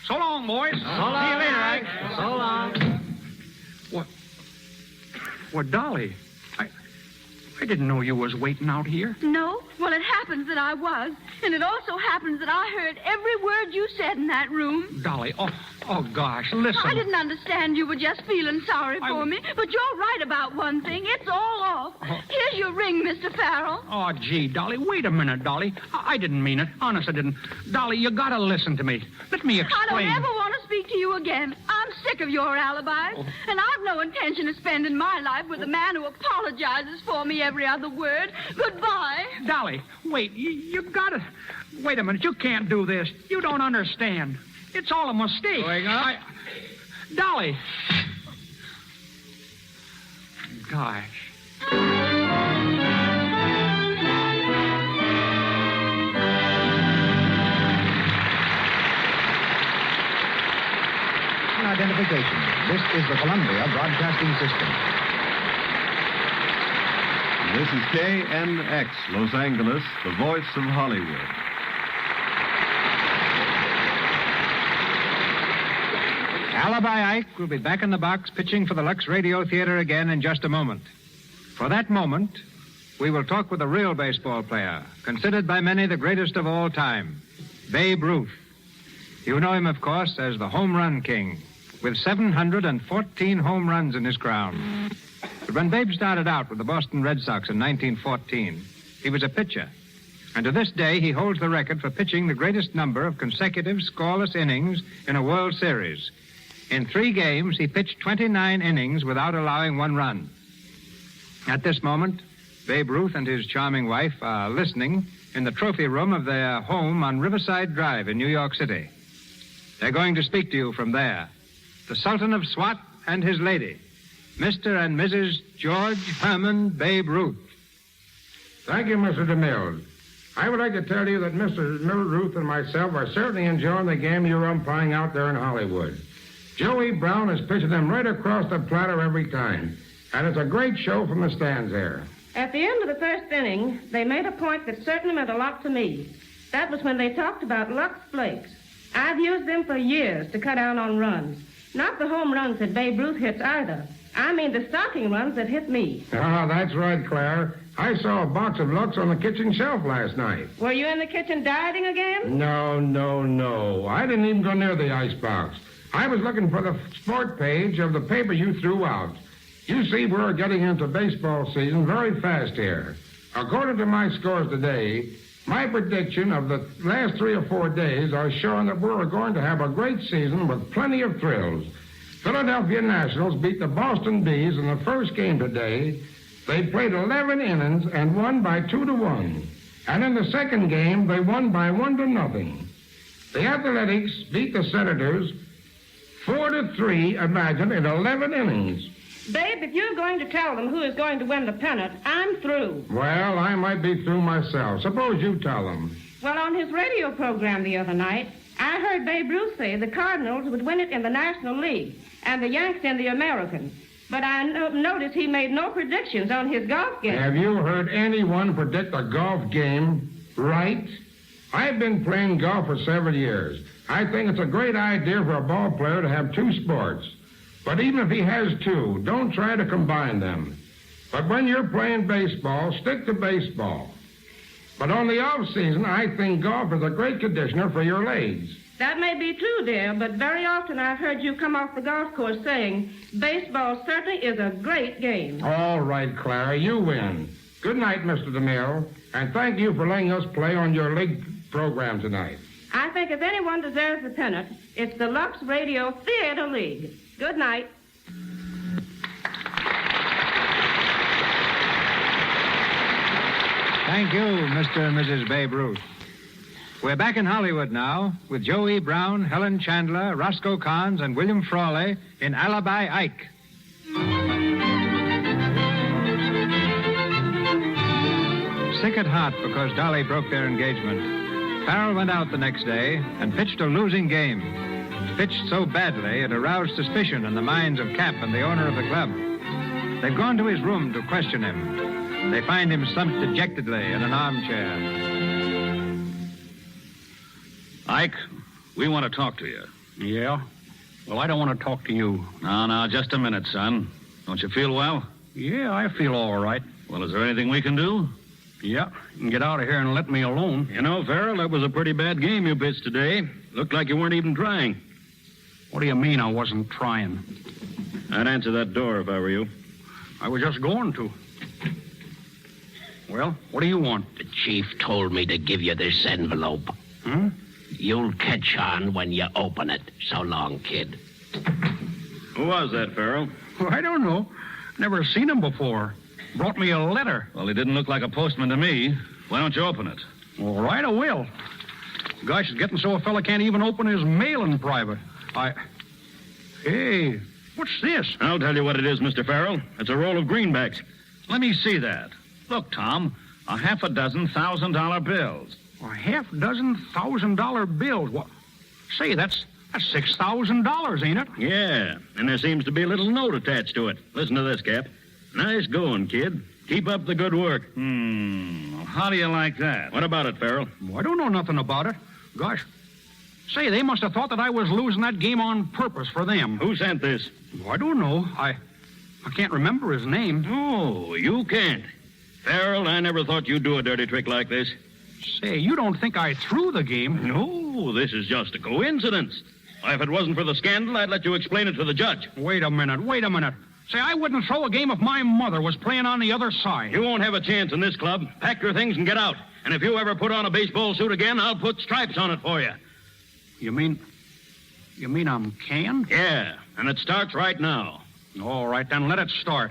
so long, boys. So long. See you later, Ike. So long. What, Dolly? I didn't know you was waiting out here. No? Well, it happens that I was. And it also happens that I heard every word you said in that room. Dolly, oh gosh, listen. I didn't understand you were just feeling sorry for me. But you're right about one thing. It's all off. Here's your ring, Mr. Farrell. Oh, gee, Dolly, wait a minute, Dolly. I didn't mean it. Honest, I didn't. Dolly, you gotta listen to me. Let me explain. I don't ever want to speak to you again. I'm sick of your alibis. And I've no intention of spending my life with a man who apologizes for me every other word. Goodbye. Dolly, wait. You gotta... Wait a minute. You can't do this. You don't understand. It's all a mistake. Going up? Dolly. Gosh. Identification. This is the Columbia Broadcasting System. This is KNX, Los Angeles, the voice of Hollywood. Alibi Ike will be back in the box pitching for the Lux Radio Theater again in just a moment. For that moment, we will talk with a real baseball player, considered by many the greatest of all time, Babe Ruth. You know him, of course, as the home run king, with 714 home runs in his crown. But when Babe started out with the Boston Red Sox in 1914, he was a pitcher. And to this day, he holds the record for pitching the greatest number of consecutive scoreless innings in a World Series. In 3 games, he pitched 29 innings without allowing 1 run. At this moment, Babe Ruth and his charming wife are listening in the trophy room of their home on Riverside Drive in New York City. They're going to speak to you from there. The Sultan of Swat and his lady, Mr. and Mrs. George Herman Babe Ruth. Thank you, Mr. DeMille. I would like to tell you that Mr. Ruth and myself are certainly enjoying the game you're umpiring out there in Hollywood. Joey Brown is pitching them right across the platter every time, and it's a great show from the stands there. At the end of the first inning, they made a point that certainly meant a lot to me. That was when they talked about Lux Flakes. I've used them for years to cut down on runs. Not the home runs that Babe Ruth hits either. I mean the stocking runs that hit me. Ah, that's right, Claire. I saw a box of Lux on the kitchen shelf last night. Were you in the kitchen dieting again? No. I didn't even go near the icebox. I was looking for the sport page of the paper you threw out. You see, we're getting into baseball season very fast here. According to my scores today, my prediction of the last 3 or 4 days are showing that we're going to have a great season with plenty of thrills. Philadelphia Nationals beat the Boston Bees in the first game today. They played 11 innings and won by 2-1. And in the second game, they won by 1-0. The Athletics beat the Senators 4-3, imagine, in 11 innings. Babe, if you're going to tell them who is going to win the pennant, I'm through. Well, I might be through myself. Suppose you tell them. Well, on his radio program the other night, I heard Babe Ruth say the Cardinals would win it in the National League and the Yanks in the American. But I noticed he made no predictions on his golf game. Have you heard anyone predict a golf game right? I've been playing golf for 7 years. I think it's a great idea for a ball player to have 2 sports. But even if he has 2, don't try to combine them. But when you're playing baseball, stick to baseball. But on the off season, I think golf is a great conditioner for your legs. That may be true, dear, but very often I've heard you come off the golf course saying, baseball certainly is a great game. All right, Clara, you win. Good night, Mr. DeMille, and thank you for letting us play on your league program tonight. I think if anyone deserves the pennant, it's the Lux Radio Theater League. Good night. Thank you, Mr. and Mrs. Babe Ruth. We're back in Hollywood now with Joey Brown, Helen Chandler, Roscoe Karns, and William Frawley in Alibi Ike. Sick at heart because Dolly broke their engagement, Farrell went out the next day and pitched a losing game. Pitched so badly it aroused suspicion in the minds of Cap and the owner of the club. They've gone to his room to question him. They find him slumped dejectedly in an armchair. Ike, we want to talk to you. Yeah? Well, I don't want to talk to you. No, just a minute, son. Don't you feel well? Yeah, I feel all right. Well, is there anything we can do? Yeah, you can get out of here and let me alone. You know, Farrell, that was a pretty bad game you pitched today. Looked like you weren't even trying. What do you mean I wasn't trying? I'd answer that door if I were you. I was just going to. Well, what do you want? The chief told me to give you this envelope. You'll catch on when you open it. So long, kid. Who was that, Farrell? Well, I don't know. Never seen him before. Brought me a letter. Well, he didn't look like a postman to me. Why don't you open it? All right, I will. Gosh, it's getting so a fella can't even open his mail in private. Hey, what's this? I'll tell you what it is, Mr. Farrell. It's a roll of greenbacks. Let me see that. Look, Tom, a half a dozen $1,000 bills. A half dozen $1,000 bills? What? Say, that's $6,000, ain't it? Yeah, and there seems to be a little note attached to it. Listen to this, Cap. Nice going, kid. Keep up the good work. How do you like that? What about it, Farrell? Well, I don't know nothing about it. Gosh. Say, they must have thought that I was losing that game on purpose for them. Who sent this? Well, I don't know. I can't remember his name. Oh, you can't. Farrell, I never thought you'd do a dirty trick like this. Say, you don't think I threw the game? No, this is just a coincidence. Why, if it wasn't for the scandal, I'd let you explain it to the judge. Wait a minute. Say, I wouldn't throw a game if my mother was playing on the other side. You won't have a chance in this club. Pack your things and get out. And if you ever put on a baseball suit again, I'll put stripes on it for you. You mean I'm canned? Yeah, and it starts right now. All right, then let it start.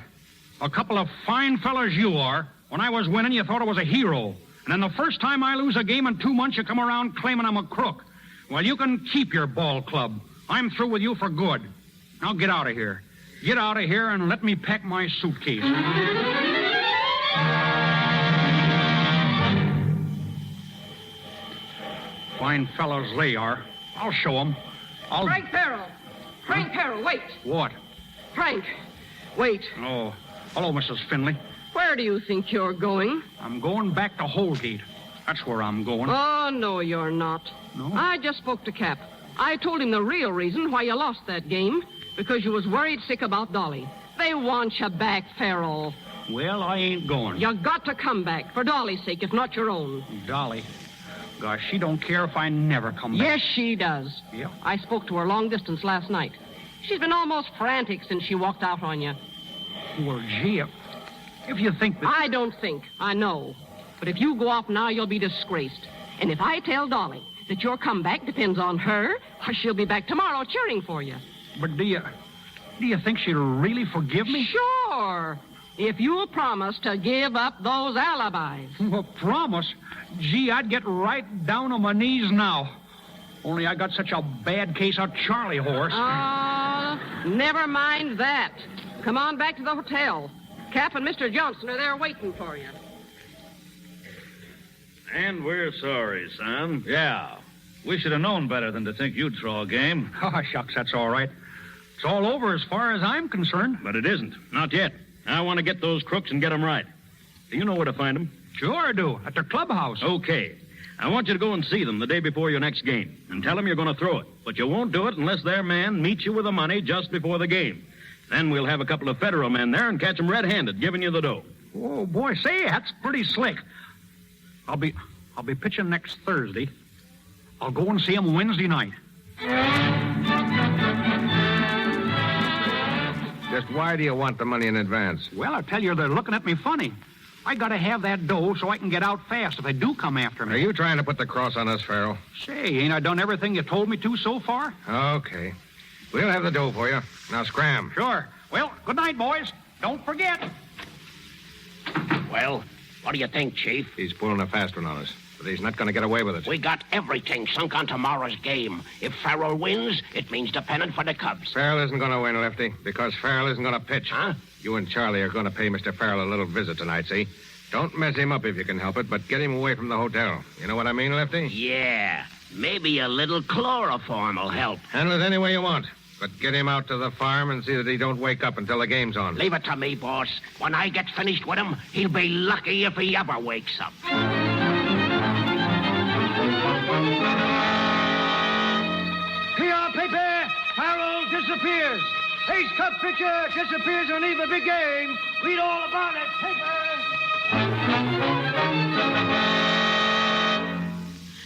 A couple of fine fellas you are. When I was winning, you thought I was a hero. And then the first time I lose a game in 2 months, you come around claiming I'm a crook. Well, you can keep your ball club. I'm through with you for good. Now get out of here. Get out of here and let me pack my suitcase. Fine fellows they are. I'll show them. Frank Farrell. Frank Farrell, wait. What? Frank, wait. Oh, hello, Mrs. Finley. Where do you think you're going? I'm going back to Holgate. That's where I'm going. Oh, no, you're not. No? I just spoke to Cap. I told him the real reason why you lost that game. Because you was worried sick about Dolly. They want you back, Farrell. Well, I ain't going. You got to come back, for Dolly's sake, if not your own. Dolly? Gosh, she don't care if I never come back. Yes, she does. Yeah? I spoke to her long distance last night. She's been almost frantic since she walked out on you. Well, gee, if you think that... I don't think. I know. But if you go off now, you'll be disgraced. And if I tell Dolly that your comeback depends on her, she'll be back tomorrow cheering for you. But do you think she'll really forgive me? Sure. If you'll promise to give up those alibis. Well, promise? Gee, I'd get right down on my knees now. Only I got such a bad case of Charlie horse. Never mind that. Come on back to the hotel. Cap and Mr. Johnson are there waiting for you. And we're sorry, son. Yeah. We should have known better than to think you'd throw a game. Oh, shucks, that's all right. It's all over as far as I'm concerned. But it isn't. Not yet. I want to get those crooks and get them right. Do you know where to find them? Sure I do. At their clubhouse. Okay. I want you to go and see them the day before your next game and tell them you're going to throw it. But you won't do it unless their man meets you with the money just before the game. Then we'll have a couple of federal men there and catch them red-handed, giving you the dough. Oh, boy, say, that's pretty slick. I'll be pitching next Thursday. I'll go and see them Wednesday night. Just why do you want the money in advance? Well, I tell you, they're looking at me funny. I gotta have that dough so I can get out fast if they do come after me. Are you trying to put the cross on us, Farrell? Say, ain't I done everything you told me to so far? Okay. We'll have the dough for you. Now scram. Sure. Well, good night, boys. Don't forget. Well, what do you think, Chief? He's pulling a fast one on us, but he's not going to get away with it. We got everything sunk on tomorrow's game. If Farrell wins, it means the pennant for the Cubs. Farrell isn't going to win, Lefty, because Farrell isn't going to pitch. Huh? You and Charlie are going to pay Mr. Farrell a little visit tonight, see? Don't mess him up if you can help it, but get him away from the hotel. You know what I mean, Lefty? Yeah. Maybe a little chloroform will help. Handle it any way you want, but get him out to the farm and see that he don't wake up until the game's on. Leave it to me, boss. When I get finished with him, he'll be lucky if he ever wakes up. PR paper, Farrell disappears. Ace Cup pitcher disappears on Eve of big game. Read all about it, paper.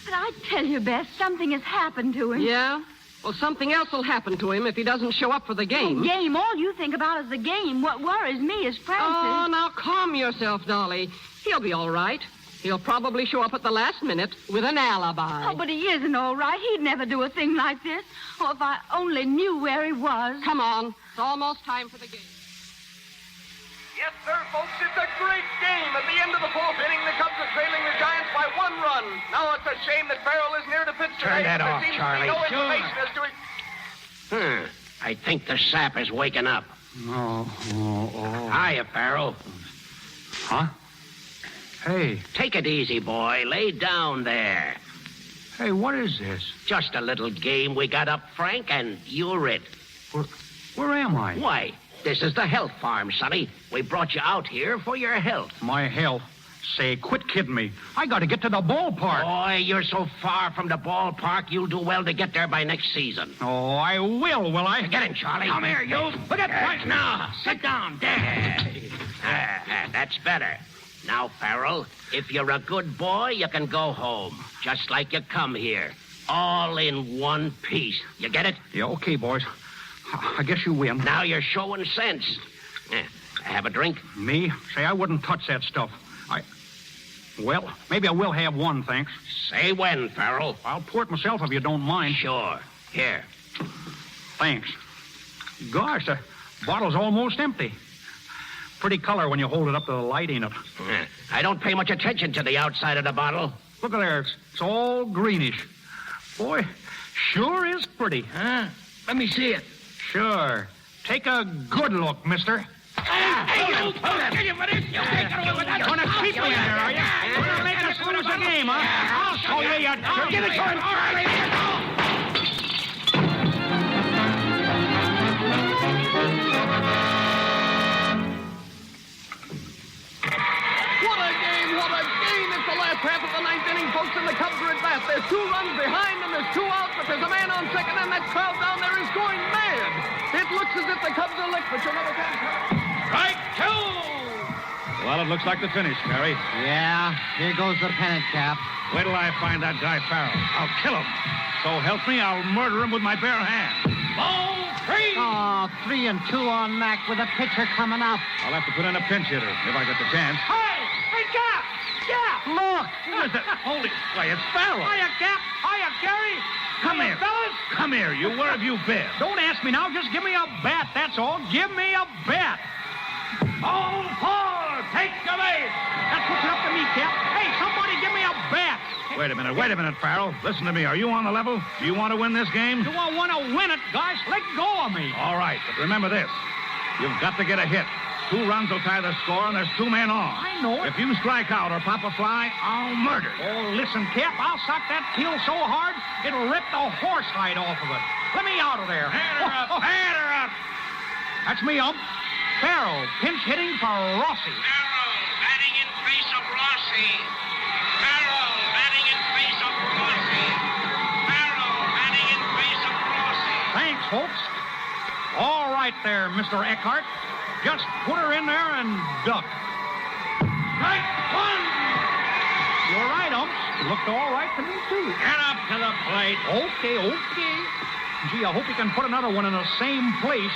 But I tell you, Bess, something has happened to him. Yeah? Well, something else will happen to him if he doesn't show up for the game. The game? All you think about is the game. What worries me is Francis. Oh, now calm yourself, Dolly. He'll be all right. He'll probably show up at the last minute with an alibi. Oh, but he isn't all right. He'd never do a thing like this. Oh, if I only knew where he was. Come on. It's almost time for the game. Yes, sir, folks, it's a great game. At the end of the fourth inning, the Cubs are trailing the Giants by 1 run. Now it's a shame that Farrell is near to pitch tonight. Turn that off, There seems Charlie. to be no information as to his... I think the sap is waking up. Oh. Hiya, Farrell. Huh? Hey. Take it easy, boy. Lay down there. Hey, what is this? Just a little game we got up, Frank, and you're it. Where am I? Why, this is the health farm, Sonny. We brought you out here for your health. My health? Say, quit kidding me. I got to get to the ballpark. Boy, you're so far from the ballpark, you'll do well to get there by next season. Oh, I will I? Get in, Charlie. Come here, you. Look at Frank now. Sit down. There. That's better. Now, Farrell, if you're a good boy, you can go home. Just like you come here. All in one piece. You get it? Yeah, okay, boys. I guess you win. Now you're showing sense. Have a drink? Me? Say, I wouldn't touch that stuff. Well, maybe I will have one, thanks. Say when, Farrell. I'll pour it myself if you don't mind. Sure. Here. Thanks. Gosh, the bottle's almost empty. Pretty color when you hold it up to the light, ain't it? I don't pay much attention to the outside of the bottle. Look at there. It's all greenish. Boy, sure is pretty. Huh? Let me see it. Sure. Take a good look, mister. Hey, you for this. You take it away with that. Gonna keep me in there, are you? Gonna make us lose the game, huh? I'll show you, you... Give it to him. All right, here you go. What a game, what a game. It's the last half of the ninth inning, folks, and the Cubs are at bat. There's 2 runs behind and there's 2 outs, but there's a man on second, and that crowd down there is going mad. It looks as if the Cubs are licked, but you never can tell. Strike 2. Well, it looks like the finish, Carey. Yeah, here goes the pennant, Cap. Wait till I find that guy Farrell. I'll kill him. So help me, I'll murder him with my bare hands. Ball 3. Oh, 3 and 2 on Knack with a pitcher coming up. I'll have to put in a pinch hitter if I get the chance. Hey, Cap! Cap! Look! Who is that? Holy... Why, it's Farrell. Hiya, Cap. Hiya, Gary. Come here. Fellas. Come here, you. Where have you been? Don't ask me now. Just give me a bat, that's all. Give me a bat. Ball 4. Take the base. That puts it up to me, Cap. Hey, somebody give me a bat. Wait a minute, Farrell. Listen to me. Are you on the level? Do you want to win this game? Do I want to win it, guys? Let go of me. All right, but remember this. You've got to get a hit. 2 runs will tie the score, and there's 2 men on. I know it. If you strike out or pop a fly, I'll murder you. Oh, listen, Cap, I'll sock that peel so hard, it'll rip the horsehide off of it. Let me out of there. Hand her up. That's me, Ump. Farrell, pinch hitting for Rossi. Merrill, batting in face of Rossi. Merrill, batting in face of Rossi. Merrill, batting in face of Rossi. Thanks, folks. All right there, Mr. Eckhart. Just put her in there and duck. Strike 1. You're right, Umps. Looked all right to me, too. Get up to the plate. Okay. Gee, I hope you can put another one in the same place.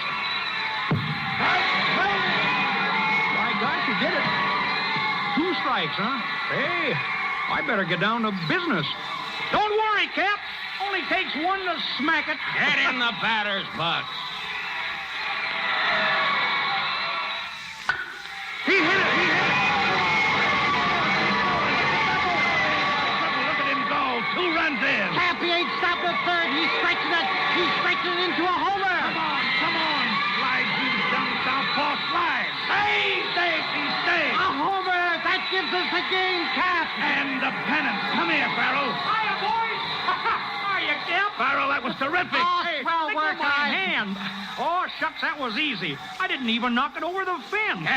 Why, gosh, you did it. 2 strikes, huh? Hey, I better get down to business. Don't worry, Cap. Only takes 1 to smack it. Get in the batter's box. He hit it. Look at him go. 2 runs in. Cap, he ain't stopped at third. He's stretching it into a homer. Come on. Slide you down southpaw slide. Safe. He stays. A homer. That gives us the game, Cap. And the pennant. Come here, Farrell. Hiya, boys. Hiya, Cap. Farrell, that was terrific. Oh, Hey, swell think work, of my guys. hand. Oh, shucks, that was easy. I didn't even knock it over the fence.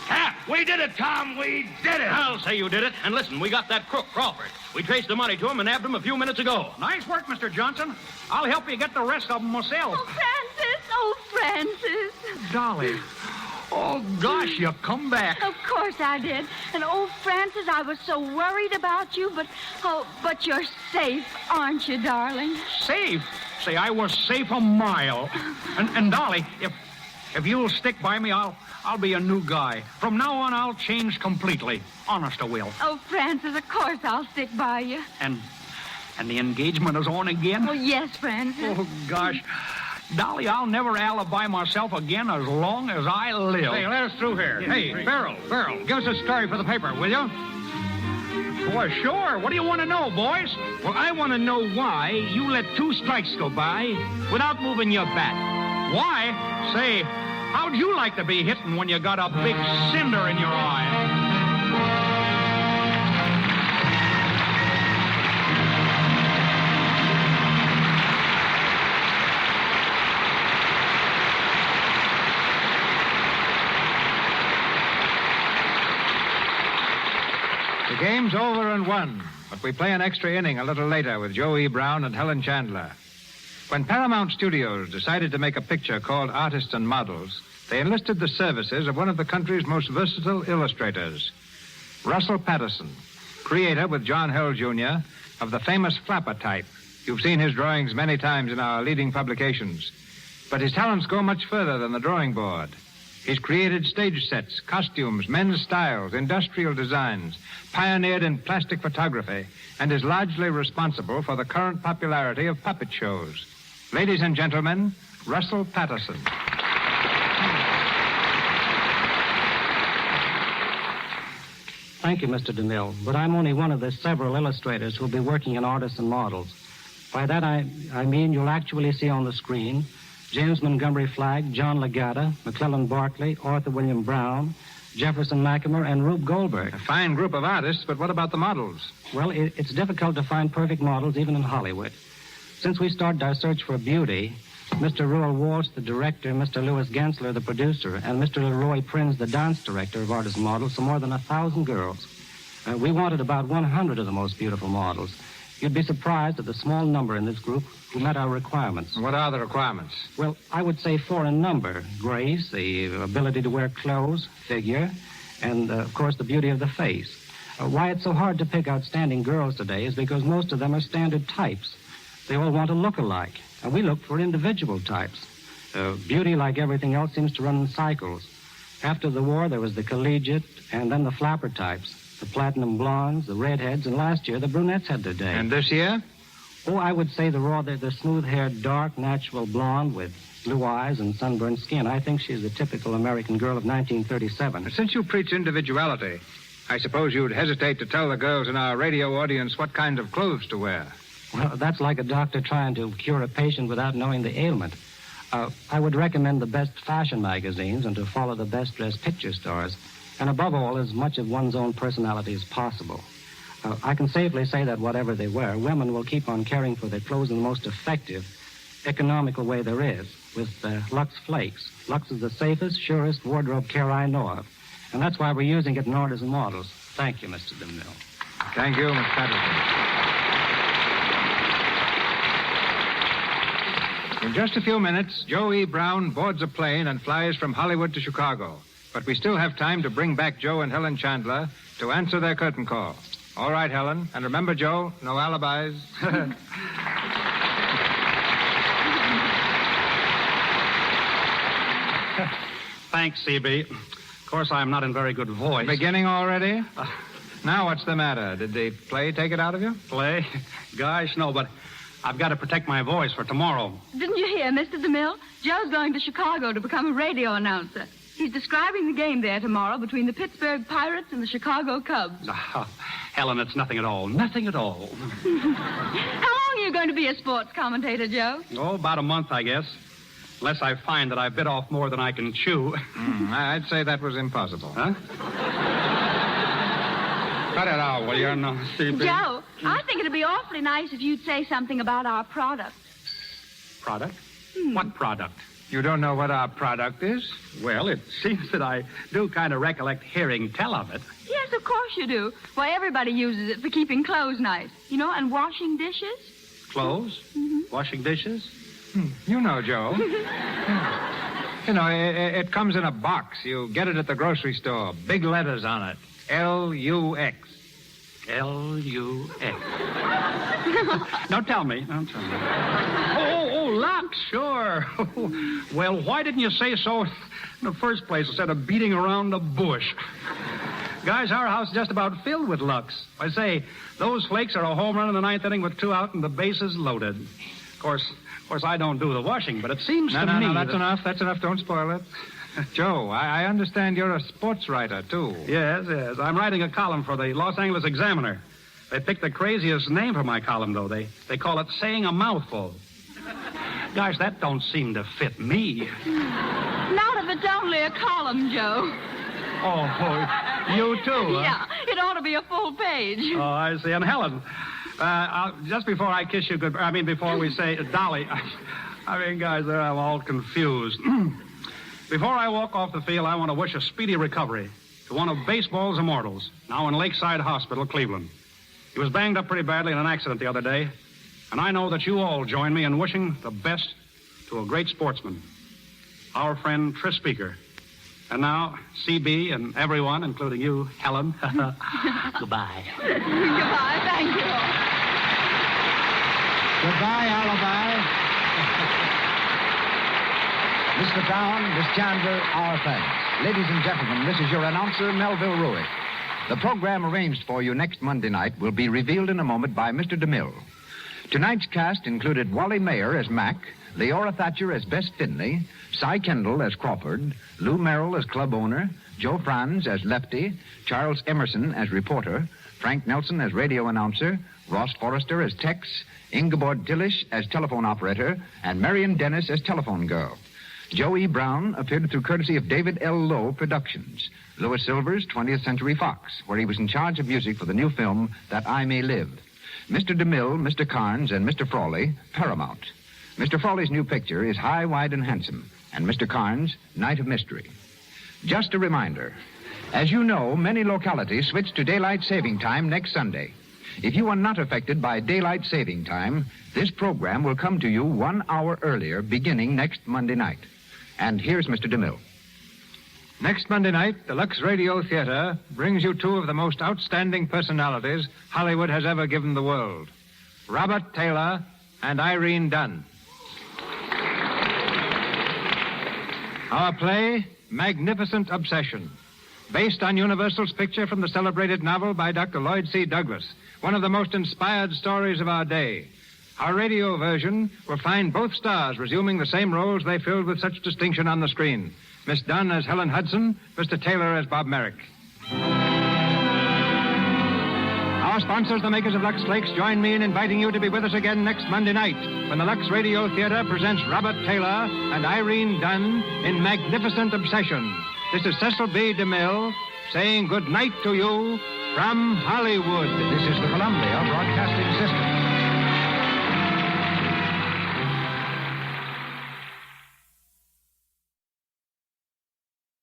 Cap, we did it, Tom. We did it. I'll say you did it. And listen, we got that crook, Crawford. We traced the money to him and nabbed him a few minutes ago. Nice work, Mr. Johnson. I'll help you get the rest of them myself. Oh, Francis. Dolly. Oh, gosh, you come back. Of course I did. And, oh, Francis, I was so worried about you, but you're safe, aren't you, darling? Safe? Say, I was safe a mile. And Dolly, if you'll stick by me, I'll be a new guy. From now on, I'll change completely. Honest, I will. Oh, Francis, of course I'll stick by you. And the engagement is on again? Oh, yes, Francis. Oh, gosh. Dolly, I'll never alibi myself again as long as I live. Hey, let us through here. Hey, Farrell, give us a story for the paper, will you? Boy, sure. What do you want to know, boys? Well, I want to know why you let 2 strikes go by without moving your bat. Why? Say, how'd you like to be hitting when you got a big cinder in your eye? The game's over and won, but we play an extra inning a little later with Joe E. Brown and Helen Chandler. When Paramount Studios decided to make a picture called Artists and Models, they enlisted the services of one of the country's most versatile illustrators, Russell Patterson, creator with John Hill, Jr., of the famous flapper type. You've seen his drawings many times in our leading publications. But his talents go much further than the drawing board. He's created stage sets, costumes, men's styles, industrial designs, pioneered in plastic photography, and is largely responsible for the current popularity of puppet shows. Ladies and gentlemen, Russell Patterson. Thank you, Mr. DeMille, but I'm only one of the several illustrators who'll be working in Artists and Models. By that, I mean you'll actually see on the screen James Montgomery Flagg, John Legata, McClellan Barkley, Arthur William Brown, Jefferson McEmmer, and Rube Goldberg. A fine group of artists, but what about the models? Well, it's difficult to find perfect models even in Hollywood. Since we started our search for beauty, Mr. Ruel Walsh, the director, Mr. Louis Gensler, the producer, and Mr. Leroy Prinz, the dance director of Artist Models, saw more than 1,000 girls. We wanted about 100 of the most beautiful models. You'd be surprised at the small number in this group who met our requirements. What are the requirements? Well, I would say 4 in number. Grace, the ability to wear clothes, figure, and, of course, the beauty of the face. Why it's so hard to pick outstanding girls today is because most of them are standard types. They all want to look alike, and we look for individual types. Beauty, like everything else, seems to run in cycles. After the war, there was the collegiate and then the flapper types. The platinum blondes, the redheads, and last year the brunettes had their day. And this year? Oh, I would say the smooth-haired, dark, natural blonde with blue eyes and sunburned skin. I think she's the typical American girl of 1937. Since you preach individuality, I suppose you'd hesitate to tell the girls in our radio audience what kind of clothes to wear. Well, that's like a doctor trying to cure a patient without knowing the ailment. I would recommend the best fashion magazines and to follow the best-dressed picture stars. And above all, as much of one's own personality as possible. I can safely say that whatever they wear, women will keep on caring for their clothes in the most effective, economical way there is, with Lux Flakes. Lux is the safest, surest wardrobe care I know of. And that's why we're using it in Artisan Models. Thank you, Mr. DeMille. Thank you, Miss Patterson. In just a few minutes, Joe E. Brown boards a plane and flies from Hollywood to Chicago. But we still have time to bring back Joe and Helen Chandler to answer their curtain call. All right, Helen. And remember, Joe, no alibis. Thanks, CB. Of course, I'm not in very good voice. Beginning already? Now what's the matter? Did the play take it out of you? Play? Gosh, no, but I've got to protect my voice for tomorrow. Didn't you hear, Mr. DeMille? Joe's going to Chicago to become a radio announcer. He's describing the game there tomorrow between the Pittsburgh Pirates and the Chicago Cubs. Helen, it's nothing at all. Nothing at all. How long are you going to be a sports commentator, Joe? Oh, about a month, I guess. Unless I find that I bit off more than I can chew. I'd say that was impossible. Huh? Cut it out, will you? No, CB. Joe, I think it'd be awfully nice if you'd say something about our product. Product? What product? You don't know what our product is? Well, it seems that I do kind of recollect hearing tell of it. Yes, of course you do. Why, everybody uses it for keeping clothes nice. You know, and washing dishes. Clothes? Mm-hmm. Washing dishes? You know, Joe. You know, it comes in a box. You get it at the grocery store. Big letters on it. L-U-X. L-U-X. Now, tell me. Oh, Lux, sure. Well, why didn't you say so in the first place instead of beating around the bush? Guys, our house is just about filled with Lux. I say, those flakes are a home run in the ninth inning with 2 out and the bases loaded. Of course, I don't do the washing, but it seems to me... No, that's enough. That's enough. Don't spoil it. Joe, I understand you're a sports writer, too. Yes. I'm writing a column for the Los Angeles Examiner. They picked the craziest name for my column, though. They call it Saying a Mouthful. Gosh, that don't seem to fit me. Not if it's only a column, Joe. Oh, you too, huh? Yeah, it ought to be a full page. Oh, I see. And Helen, just before I kiss you goodbye, before we say Dolly, guys, I'm all confused. Before I walk off the field, I want to wish a speedy recovery to one of baseball's immortals, now in Lakeside Hospital, Cleveland. He was banged up pretty badly in an accident the other day, and I know that you all join me in wishing the best to a great sportsman, our friend Tris Speaker. And now, CB and everyone, including you, Helen, goodbye. Goodbye, thank you. Goodbye, Alibi. Mr. Brown, Miss Chandler, our thanks. Ladies and gentlemen, this is your announcer, Melville Ruick. The program arranged for you next Monday night will be revealed in a moment by Mr. DeMille. Tonight's cast included Wally Mayer as Mac, Leora Thatcher as Bess Finley, Cy Kendall as Crawford, Lou Merrill as club owner, Joe Franz as Lefty, Charles Emerson as reporter, Frank Nelson as radio announcer, Ross Forrester as Tex, Ingeborg Tillish as telephone operator, and Marion Dennis as telephone girl. Joe E. Brown appeared through courtesy of David L. Lowe Productions. Louis Silvers, 20th Century Fox, where he was in charge of music for the new film That I May Live. Mr. DeMille, Mr. Karns, and Mr. Frawley, Paramount. Mr. Frawley's new picture is High, Wide, and Handsome, and Mr. Karns, Night of Mystery. Just a reminder, as you know, many localities switch to daylight saving time next Sunday. If you are not affected by daylight saving time, this program will come to you 1 hour earlier, beginning next Monday night. And here's Mr. DeMille. Next Monday night, the Lux Radio Theater brings you two of the most outstanding personalities Hollywood has ever given the world, Robert Taylor and Irene Dunn. Our play, Magnificent Obsession, based on Universal's picture from the celebrated novel by Dr. Lloyd C. Douglas, one of the most inspired stories of our day. Our radio version will find both stars resuming the same roles they filled with such distinction on the screen. Miss Dunn as Helen Hudson, Mr. Taylor as Bob Merrick. Our sponsors, the makers of Lux Flakes, join me in inviting you to be with us again next Monday night when the Lux Radio Theater presents Robert Taylor and Irene Dunn in Magnificent Obsession. This is Cecil B. DeMille saying good night to you from Hollywood. This is the Columbia Broadcasting System.